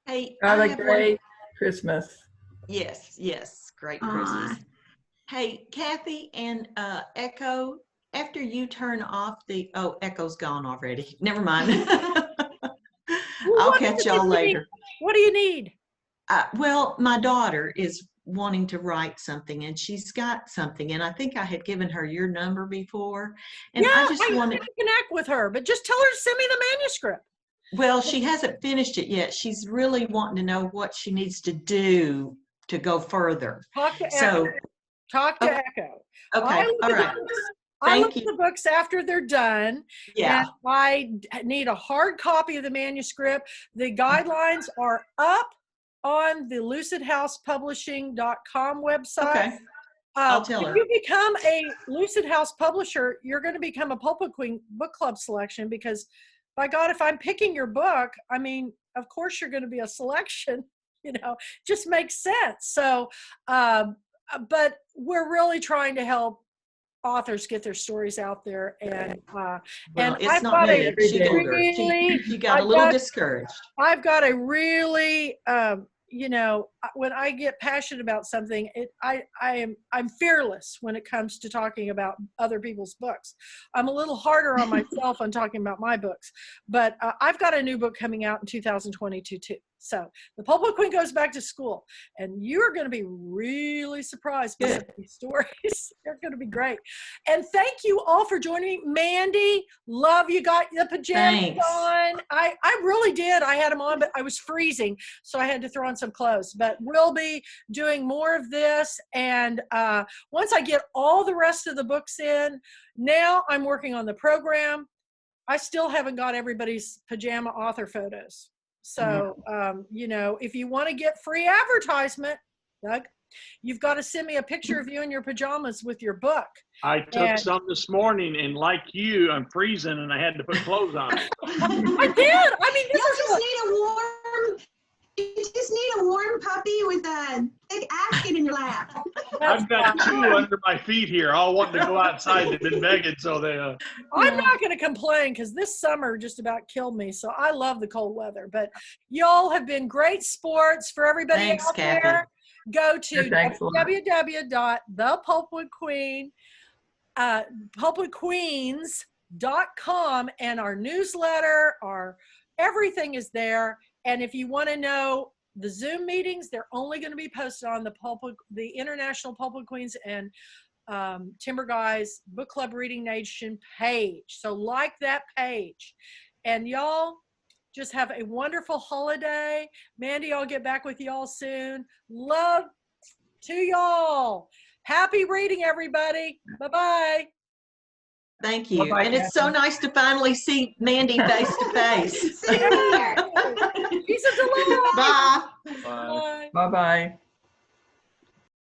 Hey, Have I a have great Christmas. Yes, yes, great Aw. Christmas. Hey, Kathy and Echo, after you turn off the, oh, Echo's gone already. Never mind. I'll What catch is it y'all you later. need? What do you need? Well, my daughter is wanting to write something, and she's got something, and I think I had given her your number before, and Yeah, I just I wanted, need to connect with her, but just tell her to send me the manuscript. well, she hasn't finished it yet. She's really wanting to know what she needs to do to go further. Talk to So, Echo. Talk to okay, Echo. okay, all right. I look Thank at you. the books after they're done, Yeah, and I need a hard copy of the manuscript. The guidelines are up on the lucidhousepublishing.com website. okay. I'll tell If her. you become a Lucid House publisher, you're going to become a Pulpwood Queen book club selection, because by God, if I'm picking your book, I mean, of course you're going to be a selection, just makes sense. So, but we're really trying to help authors get their stories out there, and Well, it's I've not got me. a She told her. She got a little discouraged. I've got a really when I get passionate about something, I'm fearless when it comes to talking about other people's books. I'm a little harder on myself on talking about my books, but I've got a new book coming out in 2022 too. So the Pulpwood Queen goes back to school, and you're going to be really surprised by some of these stories. They're going to be great. And thank you all for joining me. Mandy, love you got the pajamas Thanks. on. I really did. I had them on, but I was freezing, so I had to throw on some clothes. But we'll be doing more of this, and once I get all the rest of the books in, now I'm working on the program. I still haven't got everybody's pajama author photos. So, if you want to get free advertisement, Doug, you've got to send me a picture of you in your pajamas with your book. I took some this morning, and like you, I'm freezing, and I had to put clothes on. I did. I mean, You just need a warm puppy with a thick asket in your lap. I've got two under my feet here, all wanting to go outside. They've been begging, so they. I'm not going to complain, because this summer just about killed me. So I love the cold weather. But y'all have been great sports. For everybody Thanks, out Kathy. there, go to Thanks a lot. www.thepulpwoodqueen, pulpwoodqueens.com, and our newsletter, our everything is there. And if you want to know the Zoom meetings, they're only going to be posted on the International Pulpwood Queens and Timber Guys Book Club Reading Nation page. So like that page. And y'all just have a wonderful holiday. Mandy, I'll get back with y'all soon. Love to y'all. Happy reading, everybody. Bye-bye. Thank you. Bye-bye, And it's so nice to finally see Mandy face to face. Same here. She's a delight. Bye. Bye. Bye. Bye-bye.